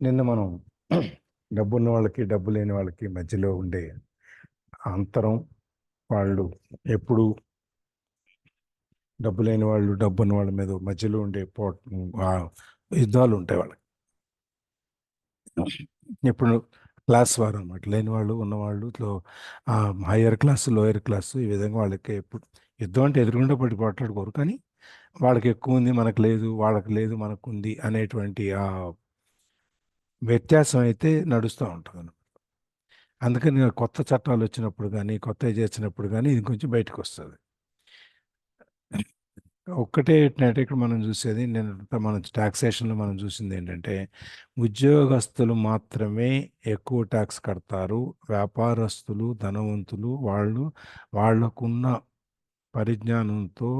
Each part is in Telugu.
నిన్న మనం డబ్బున్న వాళ్ళకి డబ్బు లేని వాళ్ళకి మధ్యలో ఉండే అంతరం, వాళ్ళు ఎప్పుడు డబ్బు లేని వాళ్ళు డబ్బున్న వాళ్ళ మీద మధ్యలో ఉండే ఆ యుద్ధాలు ఉంటాయి వాళ్ళకి. ఇప్పుడు క్లాస్ వారు అనమాట, లేని వాళ్ళు ఉన్నవాళ్ళు హయ్యర్ క్లాస్ లోయర్ క్లాస్ ఈ విధంగా వాళ్ళకి ఎప్పుడు యుద్ధం అంటే ఎదురుగుండా పడి పోట్లాడుకోరు, కానీ వాళ్ళకి ఎక్కువ ఉంది మనకు లేదు, వాళ్ళకి లేదు మనకు ఉంది అనేటువంటి ఆ వ్యత్యాసం అయితే నడుస్తూ ఉంటుంది. అందుకని కొత్త చట్టాలు వచ్చినప్పుడు కానీ కొత్తవి చేసినప్పుడు కానీ ఇది కొంచెం బయటకు వస్తుంది. ఒక్కటే ఏంటంటే ఇక్కడ మనం చూసేది, నేను మనం ట్యాక్సేషన్లో మనం చూసింది ఏంటంటే ఉద్యోగస్తులు మాత్రమే ఎక్కువ ట్యాక్స్ కడతారు. వ్యాపారస్తులు, ధనవంతులు, వాళ్ళకున్న పరిజ్ఞానంతో,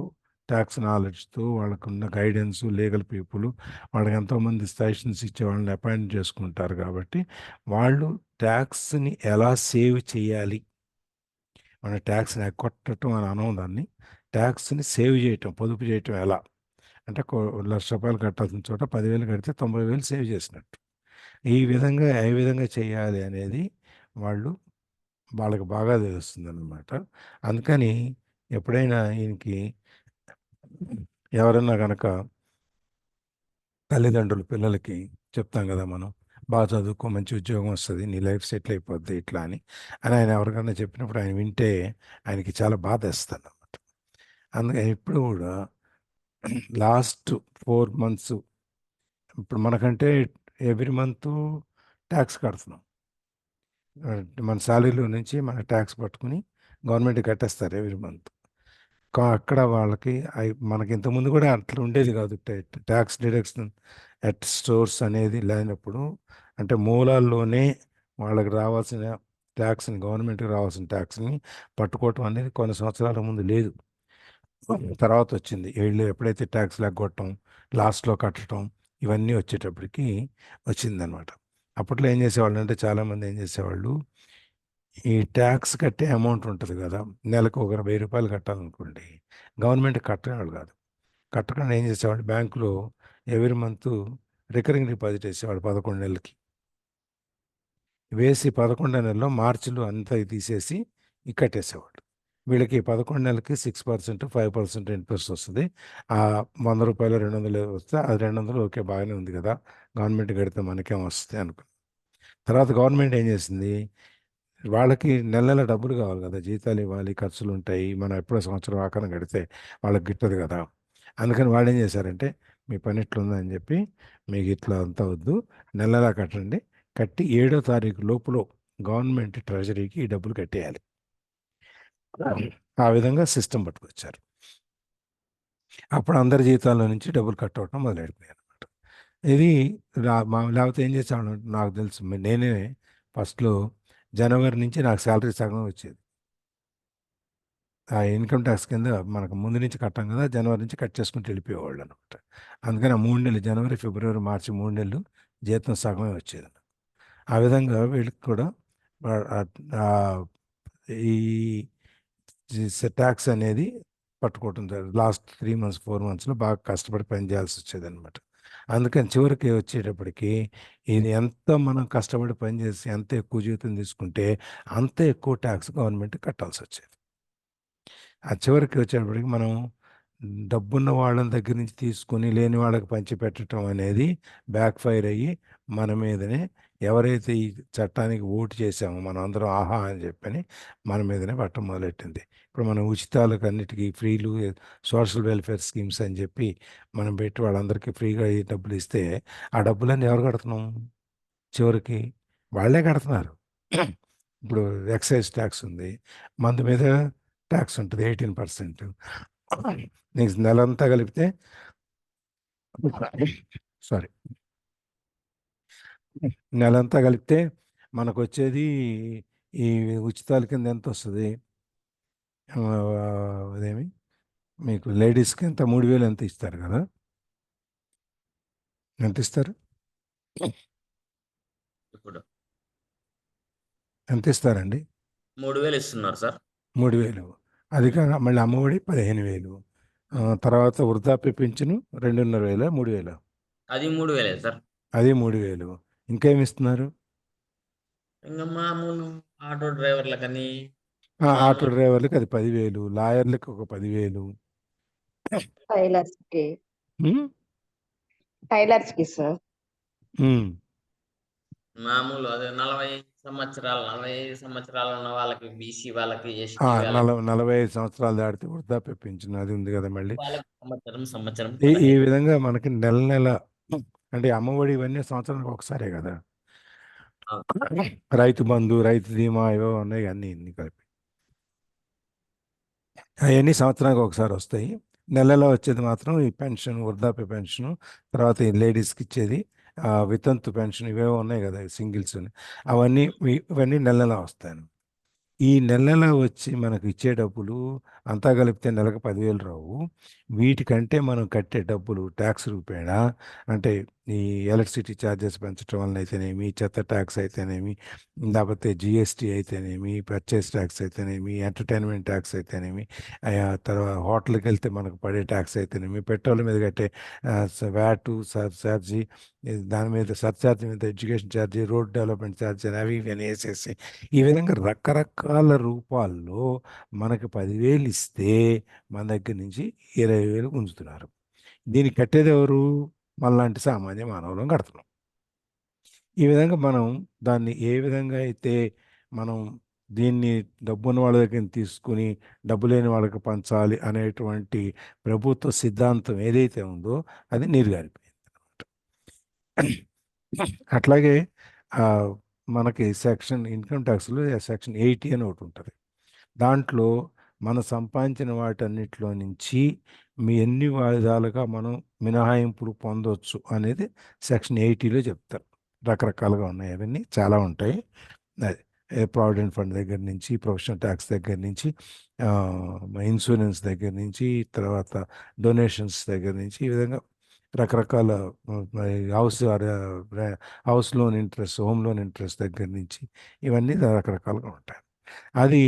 ట్యాక్స్ నాలెడ్జ్తో, వాళ్ళకున్న గైడెన్స్, లీగల్ పీపుల్, వాళ్ళకి ఎంతోమంది సజెషన్స్ ఇచ్చే వాళ్ళని అపాయింట్ చేసుకుంటారు. కాబట్టి వాళ్ళు ట్యాక్స్ని ఎలా సేవ్ చేయాలి, మన ట్యాక్స్ని ఎగ్గొట్టడం అని అనవు దాన్ని, ట్యాక్స్ని సేవ్ చేయటం, పొదుపు చేయటం ఎలా అంటే ₹1,00,000 కట్టాల్సిన చోట 10,000 కడితే 90,000 సేవ్ చేసినట్టు. ఈ విధంగా ఏ విధంగా చేయాలి అనేది వాళ్ళు వాళ్ళకి బాగా తెలుస్తుంది అనమాట. అందుకని ఎప్పుడైనా ఈయనకి ఎవరన్నా కనుక తల్లిదండ్రులు పిల్లలకి చెప్తాం కదా మనం, బాగా చదువుకో, మంచి ఉద్యోగం వస్తుంది, నీ లైఫ్ సెటిల్ అయిపోద్ది ఇట్లా అని ఆయన ఎవరికైనా చెప్పినప్పుడు ఆయన వింటే ఆయనకి చాలా బాధ వేస్తుంది అనమాట. అందుకని ఇప్పుడు కూడా లాస్ట్ 4 మంత్స్, ఇప్పుడు మనకంటే ఎవ్రీ మంత్ ట్యాక్స్ కడుతున్నాం. మన శాలరీలో నుంచి మన ట్యాక్స్ పట్టుకుని గవర్నమెంట్ కట్టేస్తారు ఎవ్రీ మంత్. అక్కడ వాళ్ళకి మనకి ఇంతకుముందు కూడా అట్లా ఉండేది కాదు. ట్యాక్స్ డిడక్షన్ ఎట్ స్టోర్స్ అనేది లేనప్పుడు, అంటే మూలాల్లోనే వాళ్ళకి రావాల్సిన ట్యాక్స్ని, గవర్నమెంట్కి రావాల్సిన ట్యాక్స్ని పట్టుకోవటం అనేది కొన్ని సంవత్సరాల ముందు లేదు. తర్వాత వచ్చింది. వీళ్ళు ఎప్పుడైతే ట్యాక్స్ ఎగ్గొట్టడం, లాస్ట్లో కట్టడం, ఇవన్నీ వచ్చేటప్పటికి వచ్చిందనమాట. అప్పట్లో ఏం చేసేవాళ్ళు అంటే చాలామంది ఏం చేసేవాళ్ళు, ఈ ట్యాక్స్ కట్టే అమౌంట్ ఉంటుంది కదా, నెలకు ఒక ₹1000 కట్టాలనుకోండి, గవర్నమెంట్ కట్టేవాళ్ళు కాదు. కట్టకుండా ఏం చేసేవాళ్ళు, బ్యాంకులో ఎవ్రీ మంత్ రికరింగ్ డిపాజిట్ వేసేవాళ్ళు 11 నెలలకి. వేసి 11 నెలలో మార్చిలో అంతా తీసేసి కట్టేసేవాళ్ళు. వీళ్ళకి 11 నెలలకి 6%, 5% ఇంట్రెస్ట్ వస్తుంది. ఆ ₹100, 200 వస్తే అది 200 ఓకే, బాగానే ఉంది కదా, గవర్నమెంట్ కడితే మనకేం వస్తుంది అనుకో. తర్వాత గవర్నమెంట్ ఏం చేసింది, వాళ్ళకి నెల నెల డబ్బులు కావాలి కదా, జీతాలు ఇవ్వాలి, ఖర్చులు ఉంటాయి, మనం ఎప్పుడో సంవత్సరం ఆఖరణ కడితే వాళ్ళకి గిట్టదు కదా. అందుకని వాళ్ళు ఏం చేశారంటే, మీ పని ఇట్లుందని చెప్పి, మీకు ఇట్లా అంతా వద్దు, నెల నెలా కట్టండి, కట్టి 7వ తారీఖు లోపల గవర్నమెంట్ ట్రెజరీకి ఈ డబ్బులు కట్టేయాలి. ఆ విధంగా సిస్టమ్ పట్టుకొచ్చారు. అప్పుడు అందరి జీతాల్లో నుంచి డబ్బులు కట్ అవటం మొదలెడిపోయాయి అనమాట. ఇది లేకపోతే ఏం చేసేవాళ్ళు నాకు తెలుసు, నేనే ఫస్ట్లో జనవరి నుంచి నాకు శాలరీ సగం వచ్చేది. ఆ ఇన్కమ్ ట్యాక్స్ కింద మనకు ముందు నుంచి కట్టాం కదా, జనవరి నుంచి కట్ చేసుకుంటూ వెళ్ళిపోయేవాళ్ళు అనమాట. అందుకని ఆ 3 నెలలు, జనవరి, ఫిబ్రవరి, మార్చి 3 నెలలు జీతం సగమే వచ్చేది. ఆ విధంగా వీళ్ళకి కూడా ఆ- ఆ- ఆ ఈ ట్యాక్స్ అనేది పట్టుకోవటం జరిగింది. లాస్ట్ 3 మంత్స్ 4 మంత్స్లో బాగా కష్టపడి పని చేయాల్సి వచ్చేది అనమాట. అందుకని చివరికి వచ్చేటప్పటికి ఇది ఎంత మనం కష్టపడి పని చేసి ఎంత ఎక్కువ జీతం తీసుకుంటే అంత ఎక్కువ ట్యాక్స్ గవర్నమెంట్ కట్టాల్సి వచ్చేది. ఆ చివరికి వచ్చేటప్పటికి మనం డబ్బున్న వాళ్ళని దగ్గర నుంచి తీసుకొని లేని వాళ్ళకి పంచిపెట్టడం అనేది బ్యాక్ ఫైర్ అయ్యి మన మీదనే, ఎవరైతే ఈ చట్టానికి ఓటు చేసామో మనం అందరం ఆహా అని చెప్పని మన మీదనే పట్టడం మొదలెట్టింది. ఇప్పుడు మనం ఉచితాలకు అన్నిటికీ ఫ్రీలు, సోషల్ వెల్ఫేర్ స్కీమ్స్ అని చెప్పి మనం పెట్టి వాళ్ళందరికీ ఫ్రీగా ఈ డబ్బులు ఇస్తే ఆ డబ్బులన్నీ ఎవరు కడుతున్నాం, చివరికి వాళ్ళే కడుతున్నారు. ఇప్పుడు ఎక్సైజ్ ట్యాక్స్ ఉంది, మందు మీద ట్యాక్స్ ఉంటుంది 18%. నీకు నెలంతా కలిపితే, సారీ, నెలంతా కలిపితే మనకు వచ్చేది ఈ ఉచితాల కింద ఎంత వస్తుంది, అదేమి మీకు లేడీస్కి ఎంత 3,000 ఎంత ఇస్తారు కదా, ఎంత ఇస్తారు, ఇప్పుడు ఎంత ఇస్తారండి? 3,000 ఇస్తున్నారు సార్. 3,000. అది ఉమ్, కాక మళ్ళీ అమ్మఒడి 15,000. ఉమ్. తర్వాత వృద్ధాప్య పింఛను 2,500, 3,000, అది 3,000 సార్. అది 3,000. ఇంకేమి ఇస్తున్నారు? ఇంకా మామూలు ఆటో డ్రైవర్లకని ఆటో మామూలు డ్రైవర్లకి అది 10,000, లాయర్లకి ఒక 10,000. టైలర్స్ కి ఉమ్, సార్. ఉమ్. మామూలు అదే 45 సంవత్సరాలు ఉన్న వాళ్ళకి, బీసీ వాళ్ళకి, ఎస్టీ వాళ్ళకి 45 సంవత్సరాలు దాటితే వృద్ధాప్య పింఛను అది ఉంది కదా మళ్ళీ. వాళ్ళకి సంవత్సరం ఈ 15. విధంగా మనకి నెల నెల అంటే అమ్మఒడి ఇవన్నీ సంవత్సరానికి ఒకసారే కదా. రైతు బంధు, రైతు బీమా ఏవో ఉన్నాయి, అన్నీ ఇన్ని కలిపి అవన్నీ సంవత్సరానికి ఒకసారి వస్తాయి. నెలలో వచ్చేది మాత్రం ఈ పెన్షన్, వృద్ధాప్య పెన్షన్, తర్వాత ఈ లేడీస్కి ఇచ్చేది వితంతు పెన్షన్, ఇవేవో ఉన్నాయి కదా సింగిల్స్, అవన్నీ ఇవన్నీ నెల నెల వస్తాయి. ఈ నెల నెల వచ్చి మనకు ఇచ్చే డబ్బులు అంతా కలిపితే నెలకు 10,000 రావు. వీటికంటే మనం కట్టే డబ్బులు ట్యాక్స్ రూపేణా, అంటే ఈ ఎలక్ట్రిసిటీ ఛార్జెస్ పెంచడం వలన అయితేనేమి, చెత్త ట్యాక్స్ అయితేనేమి, లేకపోతే జిఎస్టీ అయితేనేమి, పర్చేస్ ట్యాక్స్ అయితేనేమి, ఎంటర్టైన్మెంట్ ట్యాక్స్ అయితేనేమి, తర్వాత హోటల్కి వెళ్తే మనకు పడే ట్యాక్స్ అయితేనేమి, పెట్రోల్ మీద కట్టే వ్యాటు, సర్ఛార్జీ, దాని మీద సర్ఛార్జీ మీద education charge, road development charge అని అవి ఇవి అని వేసేసి ఈ విధంగా రకరకాల రూపాల్లో మనకి 10,000 ఇస్తే మన దగ్గర నుంచి 20,000 గుంజుతున్నారు. దీన్ని కట్టేది ఎవరు? మనలాంటి సామాన్య మానవులం కడుతున్నాం. ఈ విధంగా మనం దాన్ని ఏ విధంగా అయితే మనం దీన్ని డబ్బున్న వాళ్ళ దగ్గర తీసుకుని డబ్బు లేని వాళ్ళకి పంచాలి అనేటువంటి ప్రభుత్వ సిద్ధాంతం ఏదైతే ఉందో అది నీరుగారిపోయింది. అట్లాగే మనకి ఇన్కమ్ ట్యాక్స్లో సెక్షన్ 80 అని ఒకటి ఉంటుంది. దాంట్లో మనం సంపాదించిన వాటన్నిటిలో నుంచి ఎన్ని విధాలుగా మనం మినహాయింపులు పొందవచ్చు అనేది సెక్షన్ 80లో చెప్తారు. రకరకాలుగా ఉన్నాయి, అవన్నీ చాలా ఉంటాయి. అది ప్రావిడెంట్ ఫండ్ దగ్గర నుంచి, ప్రొఫెషనల్ ట్యాక్స్ దగ్గర నుంచి, ఇన్సూరెన్స్ దగ్గర నుంచి, తర్వాత డొనేషన్స్ దగ్గర నుంచి, ఈ విధంగా రకరకాల house loan interest, home loan interest దగ్గర నుంచి ఇవన్నీ రకరకాలుగా ఉంటాయి. అది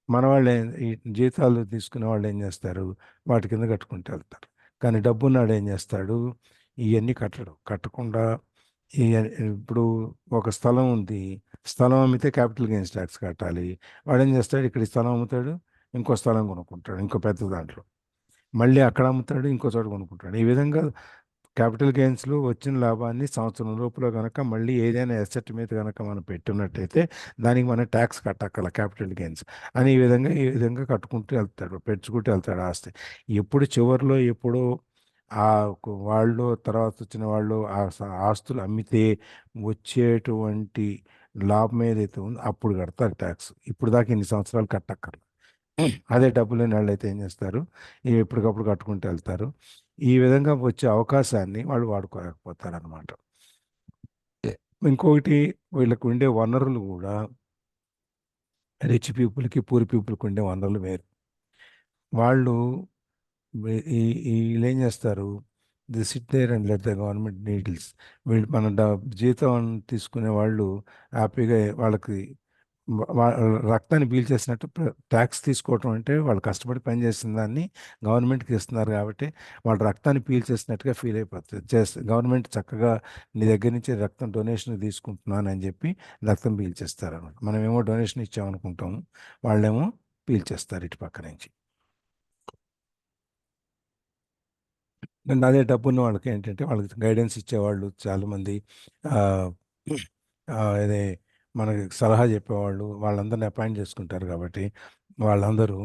మన వాళ్ళు ఈ జీతాలు తీసుకునే వాళ్ళు ఏం చేస్తారు, వాటి కింద కట్టుకుంటూ వెళ్తారు. కానీ డబ్బున్నాడు ఏం చేస్తాడు, ఇవన్నీ కట్టకుండా ఇప్పుడు ఒక స్థలం ఉంది, స్థలం అమ్మితే క్యాపిటల్ గెయిన్స్ ట్యాక్స్ కట్టాలి. వాడు ఏం చేస్తాడు, ఇక్కడ ఈ స్థలం అమ్ముతాడు, ఇంకో స్థలం కొనుక్కుంటాడు ఇంకో పెద్ద దాంట్లో, మళ్ళీ అక్కడ అమ్ముతాడు, ఇంకో చోట కొనుక్కుంటాడు. ఈ విధంగా క్యాపిటల్ గెయిన్స్లో వచ్చిన లాభాన్ని సంవత్సరం లోపల కనుక మళ్ళీ ఏదైనా ఎసెట్ మీద కనుక మనం పెట్టున్నట్టయితే దానికి మనం ట్యాక్స్ కట్టక్కల, క్యాపిటల్ గెయిన్స్ అని ఈ విధంగా కట్టుకుంటూ వెళ్తాడు, పెంచుకుంటూ వెళ్తాడు ఆస్తి. ఎప్పుడు చివరిలో ఎప్పుడో వాళ్ళు తర్వాత వచ్చిన వాళ్ళు ఆస్తులు అమ్మితే వచ్చేటువంటి లాభం ఏదైతే ఉందో అప్పుడు కడతారు ట్యాక్స్. ఇప్పుడు దాకా ఇన్ని సంవత్సరాలు కట్టక్కర్లేదు. అదే డబ్బు లేని వాళ్ళు అయితే ఏం చేస్తారు, ఎప్పటికప్పుడు కట్టుకుంటూ వెళ్తారు. ఈ విధంగా వచ్చే అవకాశాన్ని వాళ్ళు వాడుకోలేకపోతారు అన్నమాట. ఇంకొకటి, వీళ్ళకు ఉండే వనరులు కూడా రిచ్ పీపుల్కి, పూర్ పీపుల్కి ఉండే వనరులు వేరు. వాళ్ళు వీళ్ళు ఏం చేస్తారు, they sit there and let the government needles. వీళ్ళు మన జీతం తీసుకునే వాళ్ళు హ్యాపీగా వాళ్ళకి రక్తాన్ని పీల్చేసినట్టు ట్యాక్స్ తీసుకోవటం అంటే వాళ్ళు కష్టపడి పనిచేసిన దాన్ని గవర్నమెంట్కి ఇస్తున్నారు కాబట్టి వాళ్ళు రక్తాన్ని పీల్చేసినట్టుగా ఫీల్ అయిపోతుంది. గవర్నమెంట్ చక్కగా నీ దగ్గర నుంచి రక్తం డొనేషన్ తీసుకుంటున్నాను అని చెప్పి రక్తం పీల్చేస్తారు అనమాట. మనమేమో డొనేషన్ ఇచ్చామనుకుంటాము, వాళ్ళేమో పీల్చేస్తారు ఇటు పక్క నుంచి. అదే డబ్బున్న వాళ్ళకి ఏంటంటే వాళ్ళకి గైడెన్స్ ఇచ్చేవాళ్ళు చాలామంది, అదే మనకి సలహా చెప్పేవాళ్ళు, వాళ్ళందరినీ అపాయింట్ చేసుకుంటారు కాబట్టి వాళ్ళందరూ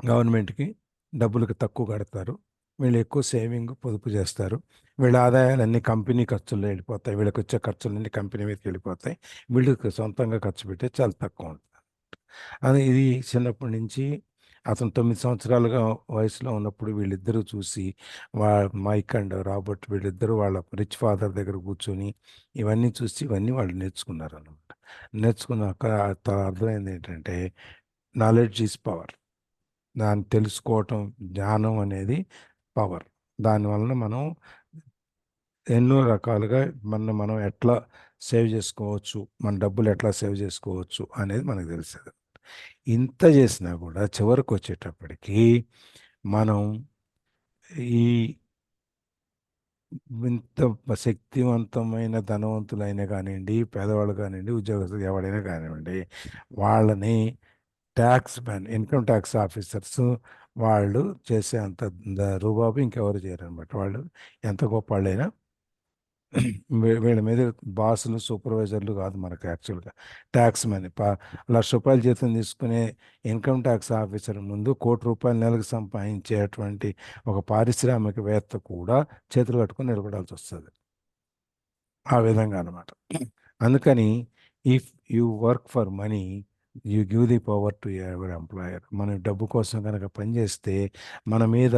గవర్నమెంట్కి డబ్బులకు తక్కువ కడతారు. వీళ్ళు ఎక్కువ సేవింగ్, పొదుపు చేస్తారు. వీళ్ళ ఆదాయాలన్నీ కంపెనీ ఖర్చుల్లో వెళ్ళిపోతాయి, వీళ్ళకి వచ్చే ఖర్చులన్నీ కంపెనీ మీదకి వెళ్ళిపోతాయి. వీళ్ళకి సొంతంగా ఖర్చు పెట్టే చాలా తక్కువ ఉంటుంది. అది ఇది చిన్నప్పటి నుంచి అతను 9 సంవత్సరాలుగా వయసులో ఉన్నప్పుడు వీళ్ళిద్దరూ చూసి మైక్ అండ్ రాబర్ట్ వీళ్ళిద్దరూ వాళ్ళ రిచ్ ఫాదర్ దగ్గర కూర్చొని ఇవన్నీ చూసి ఇవన్నీ వాళ్ళు నేర్చుకున్నారు అనమాట. నేర్చుకున్నాక అర్థమైంది ఏంటంటే నాలెడ్జ్ ఈజ్ పవర్. దాన్ని తెలుసుకోవటం, జ్ఞానం అనేది పవర్. దానివలన మనం ఎన్నో రకాలుగా మనం ఎట్లా సేవ్ చేసుకోవచ్చు, మన డబ్బులు ఎట్లా సేవ్ చేసుకోవచ్చు అనేది మనకు తెలుస్తుంది. ఇంత చేసినా కూడా చివరికి వచ్చేటప్పటికి మనం ఈ ఇంత శక్తివంతమైన ధనవంతులైనా కానివ్వండి, పేదవాళ్ళు కానివ్వండి, ఉద్యోగస్తులు ఎవడైనా కానివ్వండి, వాళ్ళని tax man, income tax officers వాళ్ళు చేసే అంత రూబాబు ఇంకెవరు చేయరనమాట. వాళ్ళు ఎంత గొప్ప వాళ్ళైనా వీళ్ళ మీద బాసులు, సూపర్వైజర్లు కాదు మనకు యాక్చువల్గా ట్యాక్స్ మ్యాన్. ₹1,00,000 జీతం తీసుకునే ఇన్కమ్ ట్యాక్స్ ఆఫీసర్ ముందు ₹1,00,00,000 నెలకు సంపాదించేటువంటి ఒక పారిశ్రామికవేత్త కూడా చేతులు కట్టుకొని నిలబడాల్సి వస్తుంది. ఆ విధంగా అనమాట. అందుకని if you work for money, you give the power to your employer. మనం డబ్బు కోసం కనుక పనిచేస్తే మన మీద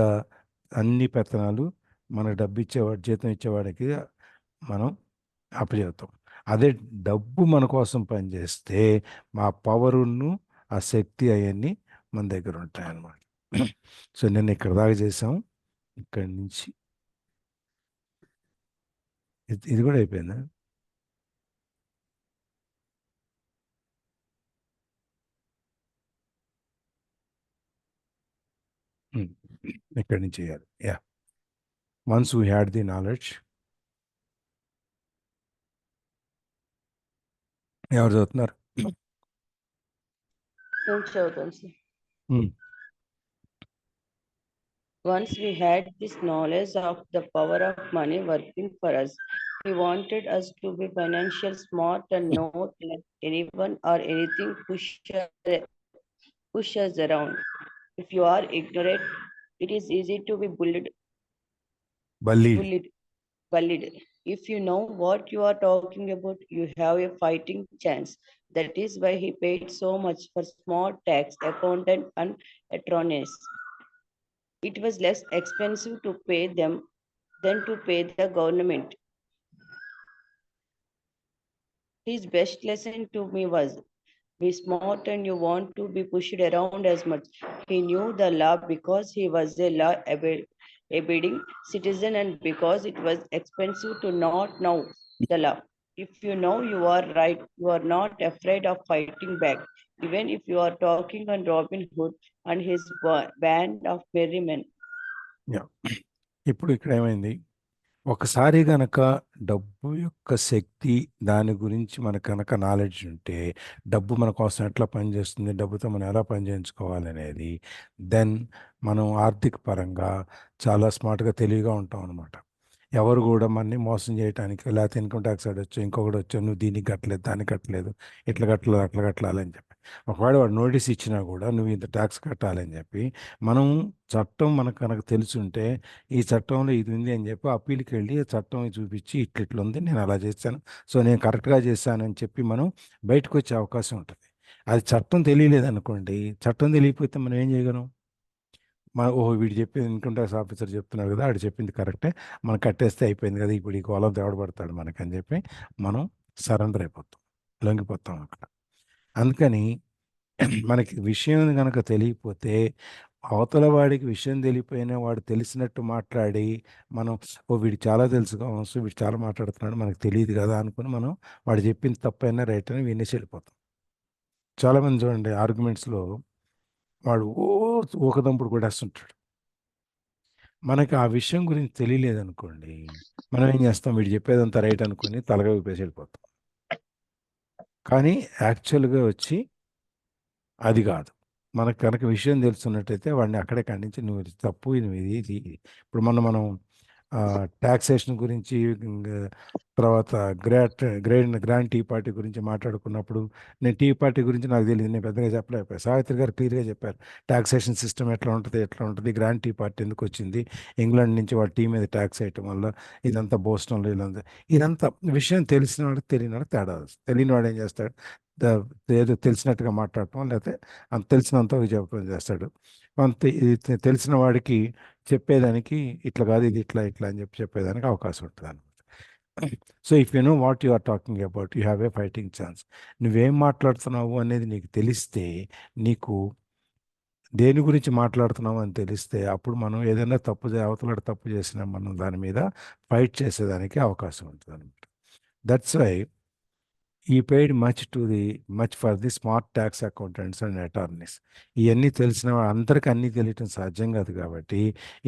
అన్ని పెత్తనాలు, మన డబ్బు ఇచ్చేవాడు, జీతం ఇచ్చేవాడికి మనం అప్పచెబుతాం. అదే డబ్బు మన కోసం పనిచేస్తే మా పవరును, ఆ శక్తి అవన్నీ మన దగ్గర ఉంటాయన్నమాట. సో నిన్న ఇక్కడ దాకా చేసాం. ఇక్కడి నుంచి ఇది కూడా అయిపోయిందా? ఇక్కడి నుంచి చేయాలి. Yeah, once we had the knowledge. ఎవరు చదువుతున్నారు? Once we had this knowledge of the power of money working for us, he wanted us to be financial smart and not let anyone or anything push us around. If you are ignorant, it is easy to be bullied. If you know what you are talking about, you have a fighting chance. That is why he paid so much for small tax accountant and attorneys. It was less expensive to pay them than to pay the government. His best lesson to me was, be smart and you want to be pushed around as much. He knew the law because he was a law-abiding citizen and because it was expensive to not know the law. If you know you are right, you are not afraid of fighting back, even if you are talking on Robin Hood and his band of merry men. ఇప్పుడు ఇక్కడ ఏమైంది? ఒకసారి గనక డబ్బు యొక్క శక్తి దాని గురించి మనకు కనుక నాలెడ్జ్ ఉంటే, డబ్బు మన కోసం ఎట్లా పనిచేస్తుంది, డబ్బుతో మనం ఎలా పని చేయించుకోవాలనేది, దెన్ మనం ఆర్థిక పరంగా చాలా స్మార్ట్గా, తెలివిగా ఉంటాం అనమాట. ఎవరు కూడా మనని మోసం చేయడానికి, లేకపోతే ఇన్కమ్ ట్యాక్స్ అడొచ్చు, ఇంకొకటి వచ్చి నువ్వు దీనికి కట్టలేదు, దానికి కట్టలేదు, ఇట్లా కట్టలేదు, అట్లా కట్టాలని చెప్పి, ఒకవేళ వాడు నోటీస్ ఇచ్చినా కూడా నువ్వు ఇంత ట్యాక్స్ కట్టాలని చెప్పి, మనం చట్టం మనకు కనుక తెలుసుంటే ఈ చట్టంలో ఇది ఉంది అని చెప్పి అప్పీల్కి వెళ్ళి చట్టం చూపించి ఇట్లా ఉంది, నేను అలా చేశాను, సో నేను కరెక్ట్గా చేశానని చెప్పి మనం బయటకు వచ్చే అవకాశం ఉంటుంది. అది చట్టం తెలియలేదు అనుకోండి, చట్టం తెలియకపోతే మనం ఏం చేయగలం? వీడు చెప్పింది ఇన్కమ్ ట్యాక్స్ ఆఫీసర్ చెప్తున్నారు కదా, ఆడు చెప్పింది కరెక్టే, మనం కట్టేస్తే అయిపోయింది కదా, ఇప్పుడు ఈ గోళం దేవుడు పడతాడు మనకని చెప్పి మనం సరెండర్ అయిపోతాం, లొంగిపోతాం అక్కడ. అందుకని మనకి విషయం కనుక తెలియకపోతే, అవతల వాడికి విషయం తెలియపోయినా వాడు తెలిసినట్టు మాట్లాడి మనం వీడు చాలా తెలుసుకోవచ్చు, వీడు చాలా మాట్లాడుతున్నాడు, మనకు తెలియదు కదా అనుకుని మనం వాడు చెప్పింది తప్పైనా రైట్ అని వినేసి వెళ్ళిపోతాం. చాలామంది చూడండి ఆర్గ్యుమెంట్స్లో వాడు ఊకదంపుడు కూడా వేస్తుంటాడు. మనకి ఆ విషయం గురించి తెలియలేదనుకోండి, మనం ఏం చేస్తాం, వీడు చెప్పేదంతా రైట్ అనుకుని తలగా ఊపేసి వెళ్ళిపోతాం. కానీ యాక్చువల్గా వచ్చి అది కాదు. మనకు కనుక విషయం తెలుసున్నట్టయితే వాడిని అక్కడే ఖండించి నువ్వు ఇది తప్పు, నువ్వు ఇది. ఇప్పుడు మనం ట్యాక్సేషన్ గురించి, తర్వాత గ్రాండ్ టీ పార్టీ గురించి మాట్లాడుకున్నప్పుడు, నేను టీ పార్టీ గురించి నాకు తెలియదు, నేను పెద్దగా చెప్పలేకపోయాను. సావిత్రి గారు క్లియర్గా చెప్పారు, ట్యాక్సేషన్ సిస్టమ్ ఎట్లా ఉంటుంది, గ్రాండ్ టీ పార్టీ ఎందుకు వచ్చింది, ఇంగ్లాండ్ నుంచి వాడు టీ మీద ట్యాక్స్ వేయటం వల్ల, ఇదంతా బోస్టన్లో ఇదంతా విషయం తెలిసిన వాడికి తెలియని వాడికి తేడా వస్తుంది. తెలియని వాడు ఏం చేస్తాడు, ఏదో తెలిసినట్టుగా మాట్లాడటం, లేకపోతే అంత తెలిసినంత చెప్పడం చేస్తాడు. కొంత తెలిసిన వాడికి చెప్పేదానికి ఇట్లా కాదు, ఇది ఇట్లా అని చెప్పేదానికి అవకాశం ఉంటుంది అనమాట. So if you know what you are talking about, you have a fighting chance. నువ్వేం మాట్లాడుతున్నావు అనేది నీకు తెలిస్తే, నీకు దేని గురించి మాట్లాడుతున్నావు అని తెలిస్తే, అప్పుడు మనం ఏదైనా అవతల తప్పు చేసినా మనం దాని మీద ఫైట్ చేసేదానికి అవకాశం ఉంటుంది అనమాట. దట్స్ వై ఈ paid much for the smart tax accountants and attorneys. ఇవన్నీ తెలిసిన అందరికీ అన్నీ తెలియటం సాధ్యం కాదు కాబట్టి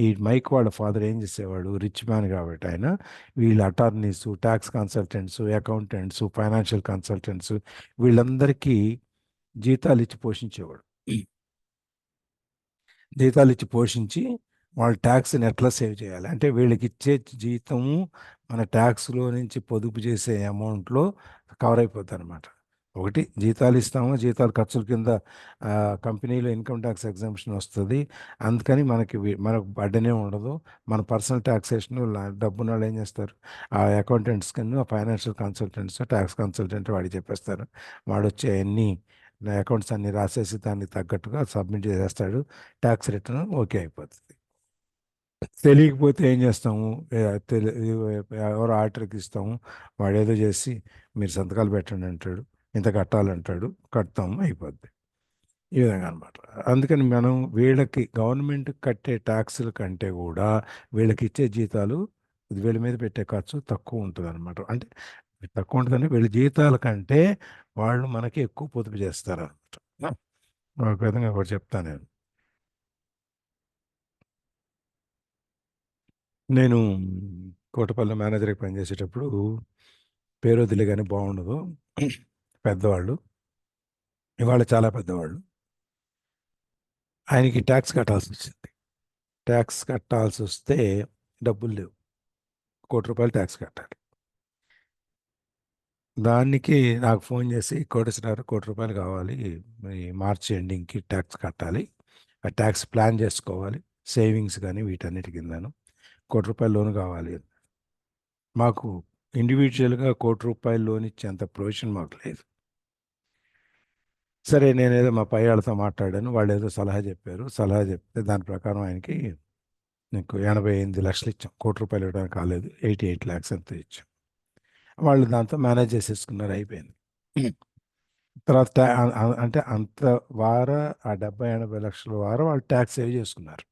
ఈ మైక్ వాళ్ళ ఫాదర్ ఏం చేసేవాడు, రిచ్ మ్యాన్ కాబట్టి ఆయన వీళ్ళ attorneys, tax consultants, accountants, financial consultants వీళ్ళందరికీ జీతాలు ఇచ్చి పోషించేవాడు. జీతాలు ఇచ్చి పోషించి వాళ్ళ ట్యాక్స్ని ఎట్లా సేవ్ చేయాలి అంటే వీళ్ళకి ఇచ్చే జీతము మన ట్యాక్స్లో నుంచి పొదుపు చేసే అమౌంట్లో కవర్ అయిపోతుంది అనమాట. ఒకటి జీతాలు ఇస్తాము, జీతాలు ఖర్చుల కింద కంపెనీలో ఇన్కమ్ ట్యాక్స్ ఎగ్జామ్షన్ వస్తుంది, అందుకని మనకు బడ్డనే ఉండదు. మన పర్సనల్ ట్యాక్సేషన్ డబ్బున్న వాళ్ళు ఏం చేస్తారు, ఆ అకౌంటెంట్స్ కింద ఫైనాన్షియల్ కన్సల్టెంట్స్, ట్యాక్స్ కన్సల్టెంట్ వాడికి చెప్పేస్తారు, వాడు వచ్చే అన్ని అకౌంట్స్ అన్ని రాసేసి దానికి తగ్గట్టుగా సబ్మిట్ చేసేస్తాడు, ట్యాక్స్ రిటర్న్ ఓకే అయిపోతుంది. తెలియకపోతే ఏం చేస్తాము, ఎవరో ఆర్డర్కి ఇస్తాము, వాడు ఏదో చేసి మీరు సంతకాలు పెట్టండి అంటాడు, ఇంత కట్టాలంటాడు, కడతాము, అయిపోద్ది. ఈ విధంగా అనమాట. అందుకని మనం వీళ్ళకి గవర్నమెంట్ కట్టే ట్యాక్సుల కంటే కూడా వీళ్ళకి ఇచ్చే జీతాలు వీళ్ళ మీద పెట్టే ఖర్చు తక్కువ ఉంటుంది అనమాట. అంటే తక్కువ ఉంటుందంటే వీళ్ళ జీతాల కంటే వాళ్ళు మనకి ఎక్కువ పొదుపు చేస్తారు అనమాట. ఒక విధంగా ఒకటి చెప్తాను నేను కోటపల్లి మేనేజర్కి పనిచేసేటప్పుడు పేరు వదిలేగానే బాగుండదు, పెద్దవాళ్ళు, ఇవాళ చాలా పెద్దవాళ్ళు, ఆయనకి ట్యాక్స్ కట్టాల్సి వచ్చింది. ట్యాక్స్ కట్టాల్సి వస్తే డబ్బులు లేవు, ₹1,00,00,000 ట్యాక్స్ కట్టాలి. దానికి నాకు ఫోన్ చేసి, కోటేశ్వరరావు ₹1,00,00,000 కావాలి, ఈ మార్చి ఎండింగ్కి ట్యాక్స్ కట్టాలి, ఆ ట్యాక్స్ ప్లాన్ చేసుకోవాలి, సేవింగ్స్ కానీ వీటన్నిటి కిందను ₹1,00,00,000 లోన్ కావాలి. మాకు ఇండివిజువల్గా ₹1,00,00,000 లోన్ ఇచ్చేంత ప్రొవిజన్ మాకు లేదు. సరే నేనేదో మా పై వాళ్ళతో మాట్లాడాను, వాళ్ళు ఏదో సలహా చెప్పారు, సలహా చెప్తే దాని ప్రకారం ఆయనకి నీకు 88 లక్షలు ఇచ్చాం. ₹1,00,00,000 ఇవ్వడానికి కాలేదు, 88 lakhs అంతా ఇచ్చాం. వాళ్ళు దాంతో మేనేజ్ చేసేసుకున్నారు, అయిపోయింది. తర్వాత అంటే అంత వార ఆ 70-80 లక్షల వారం వాళ్ళు ట్యాక్స్ సేవ్ చేసుకున్నారు.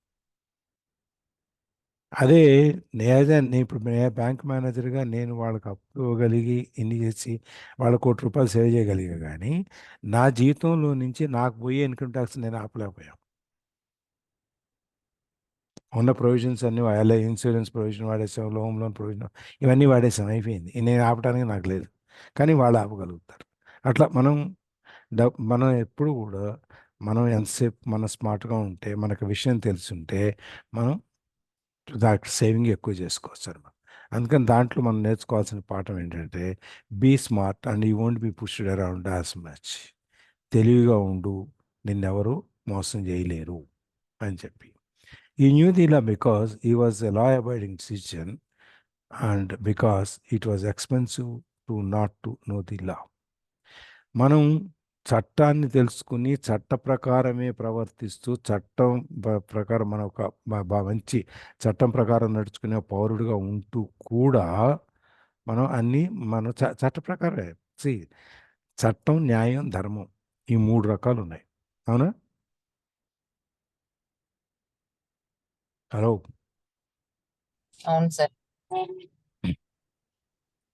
అదే నేను ఇప్పుడు బ్యాంక్ మేనేజర్గా నేను వాళ్ళకి అప్పు ఇవ్వగలిగి ఇన్ని చేసి వాళ్ళకి ₹1,00,00,000 సేవ్ చేయగలిగా, కానీ నా జీతంలో నుంచి నాకు పోయే ఇన్కమ్ ట్యాక్స్ నేను ఆపలేకపోయాను. ఉన్న ప్రొవిజన్స్ అన్నీ ఇన్సూరెన్స్ ప్రొవిజన్ వాడేసాం, హోమ్ లోన్ ప్రొవిజన్ ఇవన్నీ వాడేసాం, అయిపోయింది. నేను ఆపడానికి నాకు లేదు, కానీ వాళ్ళు ఆపగలుగుతారు. అట్లా మనం ఎప్పుడు కూడా మనం ఎంతసేపు మనం స్మార్ట్గా ఉంటే, మనకు విషయం తెలుసుంటే మనం దాంట్లో సేవింగ్ ఎక్కువ చేసుకోవచ్చు అనమాట. అందుకని దాంట్లో మనం నేర్చుకోవాల్సిన పాఠం ఏంటంటే, be smart and you won't be pushed around as much. తెలివిగా ఉండు, నిన్నెవరు మోసం చేయలేరు అని చెప్పి. He knew the law because he was a law-abiding citizen and because it was expensive to not to know the law. మనం చట్టాన్ని తెలుసుకుని చట్ట ప్రకారమే ప్రవర్తిస్తూ చట్టం ప్రకారం మన ఒక మంచి చట్టం ప్రకారం నడుచుకునే పౌరుడిగా ఉంటూ కూడా మనం అన్నీ మన చట్ట ప్రకారమే. చట్టం, న్యాయం, ధర్మం ఈ 3 రకాలు ఉన్నాయి, అవునా? హలో, అవును సార్.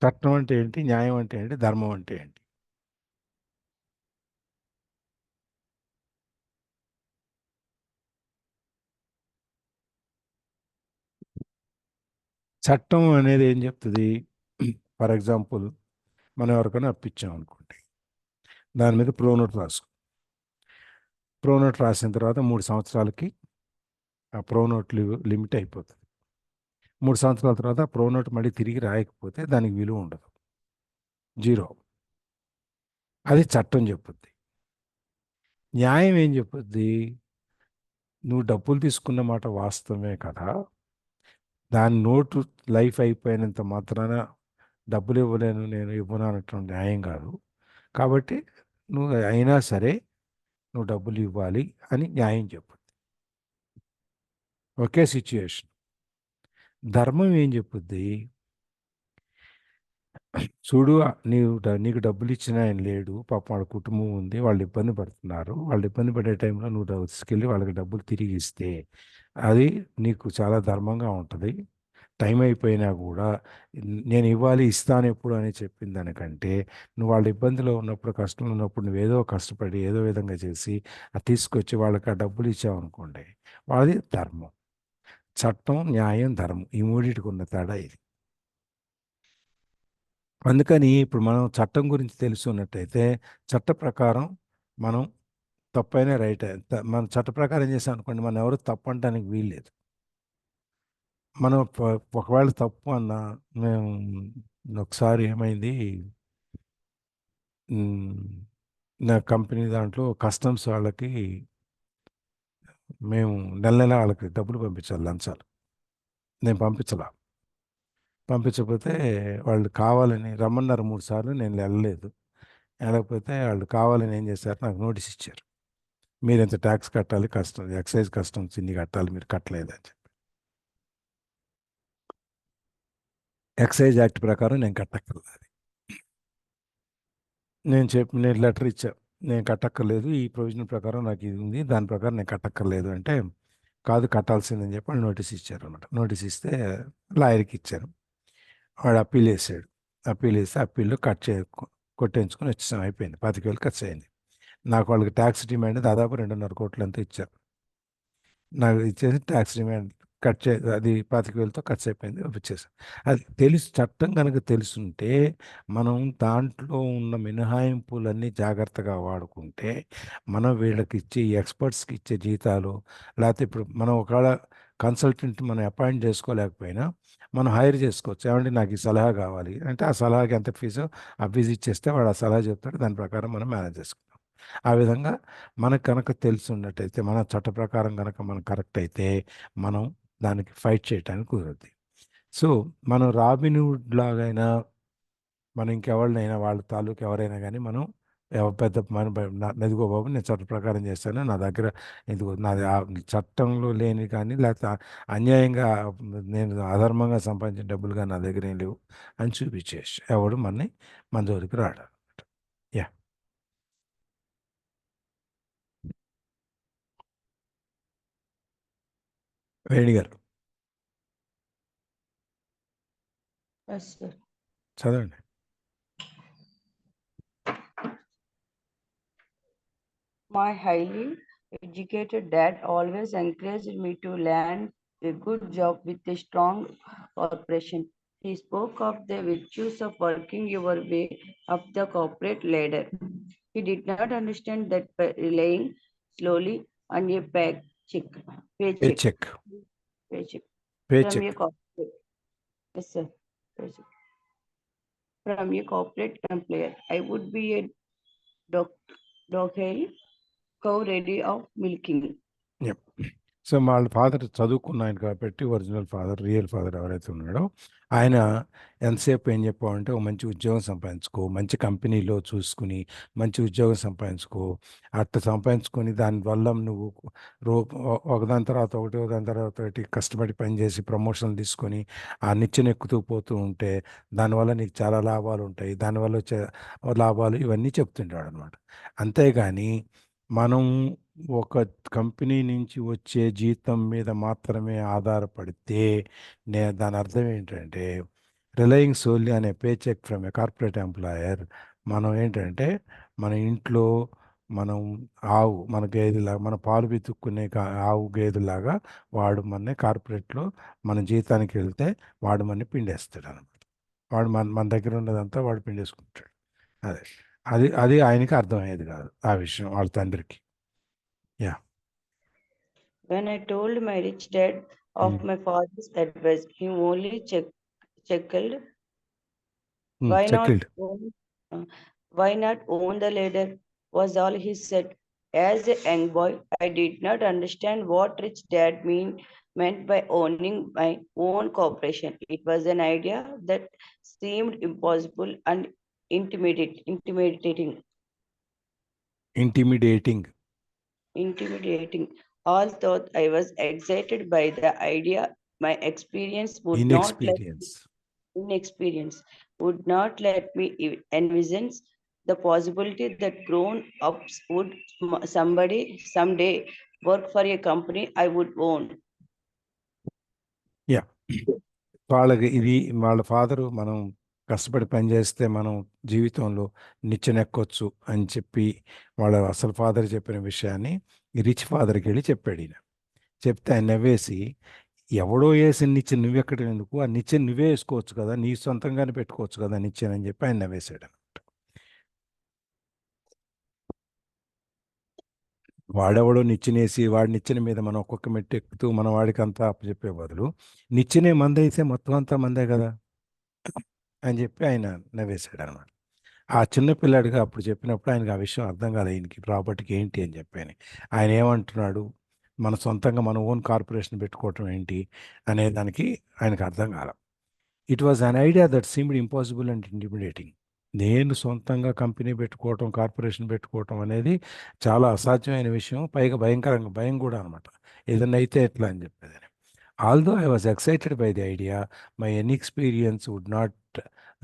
చట్టం అంటే ఏంటి, న్యాయం అంటే ఏంటి, ధర్మం అంటే ఏంటి? చట్టం అనేది ఏం చెప్తుంది? ఫర్ ఎగ్జాంపుల్, మనం ఎవరికైనా అప్పించాం అనుకోండి, దాని మీద ప్రోనోట్ రాసిన తర్వాత 3 సంవత్సరాలకి ఆ ప్రోనోట్ లిమిట్ అయిపోతుంది. 3 సంవత్సరాల తర్వాత ఆ ప్రోనోట్ మళ్ళీ తిరిగి రాయకపోతే దానికి విలువ ఉండదు, 0. అది చట్టం చెప్పుద్ది. న్యాయం ఏం చెప్పుద్ది? నువ్వు డబ్బులు తీసుకున్న మాట వాస్తవమే కదా, దాని నోటు లైఫ్ అయిపోయినంత మాత్రాన డబ్బులు ఇవ్వలేను, నేను ఇవ్వను అనటం న్యాయం కాదు, కాబట్టి నువ్వు అయినా సరే నువ్వు డబ్బులు ఇవ్వాలి అని న్యాయం చెప్పుద్ది. ఒకే సిచ్యుయేషన్. ధర్మం ఏం చెప్పుద్ది? చూడు, నీకు డబ్బులు ఇచ్చిన ఆయన లేడు, పాపం వాళ్ళ కుటుంబం ఉంది, వాళ్ళు ఇబ్బంది పడుతున్నారు, వాళ్ళు ఇబ్బంది పడే టైంలో నువ్వు తీసుకెళ్ళి వాళ్ళకి డబ్బులు తిరిగి ఇస్తే అది నీకు చాలా ధర్మంగా ఉంటుంది, టైం అయిపోయినా కూడా నేను ఇవ్వాలి ఇస్తాను ఎప్పుడు అని చెప్పిన దానికంటే నువ్వు వాళ్ళ ఇబ్బందిలో ఉన్నప్పుడు కష్టంలో ఉన్నప్పుడు నువ్వు ఏదో కష్టపడి ఏదో విధంగా చేసి అది తీసుకొచ్చి వాళ్ళకి ఆ డబ్బులు ఇచ్చావనుకోండి, వాళ్ళది ధర్మం. చట్టం, న్యాయం, ధర్మం ఈ మూడింటికి ఉన్న తేడా ఇది. అందుకని ఇప్పుడు మనం చట్టం గురించి తెలుసున్నట్టయితే చట్ట ప్రకారం మనం తప్పైనా రైట్ మన చట్ట ప్రకారం చేసాం అనుకోండి, మనం ఎవరు తప్పు అనడానికి వీల్లేదు. మనం ఒకవేళ తప్పు అన్నా, మేము ఒకసారి ఏమైంది, నా కంపెనీ దాంట్లో కస్టమ్స్ వాళ్ళకి మేము నెల నెల వాళ్ళకి డబ్బులు పంపించాలి, లంచాలు. నేను పంపించకపోతే వాళ్ళు కావాలని రమ్మన్నారు 3 సార్లు, నేను వెళ్ళలేదు. వెళ్ళకపోతే వాళ్ళు కావాలని ఏం చేశారు, నాకు నోటీస్ ఇచ్చారు. మీరు ఇంత ట్యాక్స్ కట్టాలి, ఎక్సైజ్ కస్టమ్స్ ఇన్ని కట్టాలి, మీరు కట్టలేదని చెప్పి. ఎక్సైజ్ యాక్ట్ ప్రకారం నేను కట్టక్కర్లేదు. నేను లెటర్ ఇచ్చా, నేను కట్టక్కర్లేదు, ఈ ప్రొవిజన్ ప్రకారం నాకు ఇది ఉంది, దాని ప్రకారం నేను కట్టక్కర్లేదు అంటే, కాదు కట్టాల్సిందని చెప్పి వాళ్ళు నోటీస్ ఇచ్చారు అనమాట. నోటీస్ ఇస్తే లాయర్కి ఇచ్చారు. వాడు అప్పీల్ వేసాడు. అప్పీల్ వేస్తే అప్పీల్లో కొట్టేయించుకొని వచ్చేసాం, అయిపోయింది. 25,000 ఖర్చు అయింది. నాకు వాళ్ళకి ట్యాక్స్ డిమాండ్ దాదాపు 2.5 కోట్లు అంతా ఇచ్చారు. నాకు ఇచ్చేసి ట్యాక్స్ డిమాండ్ అది 25,000తో ఖర్చు అయిపోయింది, పంపించేసాను. అది చట్టం కనుక తెలుసుంటే మనం దాంట్లో ఉన్న మినహాయింపులన్నీ జాగ్రత్తగా వాడుకుంటే మనం వీళ్ళకి ఇచ్చే ఎక్స్పర్ట్స్కి ఇచ్చే జీతాలు, లేకపోతే ఇప్పుడు మనం ఒకవేళ కన్సల్టెంట్ మనం అపాయింట్ చేసుకోలేకపోయినా మనం హైర్ చేసుకోవచ్చు. ఏమంటే నాకు ఈ సలహా కావాలి అంటే ఆ సలహాకి ఎంత ఫీజు, ఆ ఫీజు ఇచ్చేస్తే వాడు ఆ సలహా చెప్తాడు, దాని ప్రకారం మనం మేనేజ్ చేసుకుంటాం. ఆ విధంగా మనకు కనుక తెలిసి ఉన్నట్టయితే, మన చట్ట ప్రకారం కనుక మనం కరెక్ట్ అయితే మనం దానికి ఫైట్ చేయడానికి కుదరదు. సో మనం రాబిన్హుడ్ లాగైనా, మనం ఇంకెవరినైనా వాళ్ళ తాలూకు ఎవరైనా కానీ మనం పెద్ద ఎదుగో బాబు నేను చట్ట ప్రకారం చేస్తాను, నా దగ్గర ఇదిగో నాది చట్టంలో లేని కానీ లేకపోతే అన్యాయంగా నేను అధర్మంగా సంపాదించిన డబ్బులుగా నా దగ్గర ఏం లేవు అని చూపించేసి ఎవడు మన జోలికి రాడు. యా. వేణి గారు Yes, sir. చదవండి. My highly educated dad always encouraged me to land a good job with a strong corporation. He spoke of the virtues of working your way up the corporate ladder. He did not understand that by relying slowly on a paycheck Paycheck. from a corporate. Yes, sir. Paycheck. From a corporate employer, I would be a dog cow ready of milking. Yep. So వాళ్ళ ఫాదర్ చదువుకున్న ఆయన కాబట్టి, ఒరిజినల్ ఫాదర్, రియల్ ఫాదర్ ఎవరైతే ఉన్నాడో ఆయన ఎంతసేపు ఏం చెప్పామంటే, ఒక మంచి ఉద్యోగం సంపాదించుకో, మంచి కంపెనీలో చూసుకుని మంచి ఉద్యోగం సంపాదించుకో, అట్లా సంపాదించుకొని దానివల్ల నువ్వు ఒకదాని తర్వాత ఒకటి కష్టపడి పనిచేసి ప్రమోషన్లు తీసుకొని ఆ నిచ్చెన ఎక్కుతూ పోతూ ఉంటే దానివల్ల నీకు చాలా లాభాలు ఉంటాయి, దానివల్ల వచ్చే లాభాలు ఇవన్నీ చెప్తుంటాడు అనమాట. అంతేగాని మనం ఒక కంపెనీ నుంచి వచ్చే జీతం మీద మాత్రమే ఆధారపడితే దాని అర్థం ఏంటంటే, రిలయింగ్ సోల్లీ అనే paycheck from a corporate employer, మనం ఏంటంటే మన ఇంట్లో మనం మన గేదెలాగా, మన పాలు పితుక్కునే ఆవు గేదెలాగా వాడు కార్పొరేట్లో మన జీతానికి వెళ్తే వాడు మన పిండేస్తాడు అనమాట. వాడు మన దగ్గర ఉన్నదంతా వాడు పిండేసుకుంటాడు. అదే అది ఆయనకి అర్థమయ్యేది కాదు ఆ విషయం, వాళ్ళ తండ్రికి. Yeah. When I told my rich dad of my father's advice, he only chuckled. Why not own the ladder? Was all he said. As a young boy, I did not understand what rich dad meant by owning my own corporation. It was an idea that seemed impossible and intimidating. All thought I was excited by the idea. My inexperience would not let me envision the possibility that grown-ups would someday work for a company I would own. Yeah. వాళ్ళకి ఇది వాళ్ళ ఫాదరు మనం కష్టపడి పని చేస్తే మనం జీవితంలో నిచ్చెనెక్కొచ్చు అని చెప్పి వాళ్ళ అసలు ఫాదర్ చెప్పిన విషయాన్ని ఈ రిచ్ ఫాదర్కి వెళ్ళి చెప్పాడు ఈయన. చెప్తే ఆయన నవ్వేసి, ఎవడో వేసిన నిచ్చెన నువ్వెక్కడం ఎందుకు, ఆ నిచ్చెన నువ్వే వేసుకోవచ్చు కదా, నీ సొంతంగానే పెట్టుకోవచ్చు కదా నిచ్చెన అని చెప్పి ఆయన నవ్వేశాడు. వాడెవడో నిచ్చెనేసి వాడి నిచ్చెన మీద మనం ఒక్కొక్క మెట్టు ఎక్కుతూ మన వాడికి అంతా అప్పచెప్పే బదులు నిచ్చెనే మందైతే మొత్తం అంతా మందే కదా అని చెప్పి ఆయన నవ్వేశాడు అనమాట. ఆ చిన్న పిల్లాడిగా అప్పుడు చెప్పినప్పుడు ఆయనకి ఆ విషయం అర్థం కాదు, ఆయనకి ప్రాపర్టీకి ఏంటి అని చెప్పి అని. ఆయన ఏమంటున్నాడు, మన సొంతంగా మన ఓన్ కార్పొరేషన్ పెట్టుకోవటం ఏంటి అనే దానికి ఆయనకు అర్థం కాల. It was an idea that seemed impossible and intimidating. నేను సొంతంగా కంపెనీ పెట్టుకోవటం, కార్పొరేషన్ పెట్టుకోవటం అనేది చాలా అసాధ్యమైన విషయం, పైగా భయంకరంగా భయం కూడా అనమాట. ఏదన్నా అయితే ఎట్లా అని చెప్పేది. Although I was excited by the idea, my inexperience would not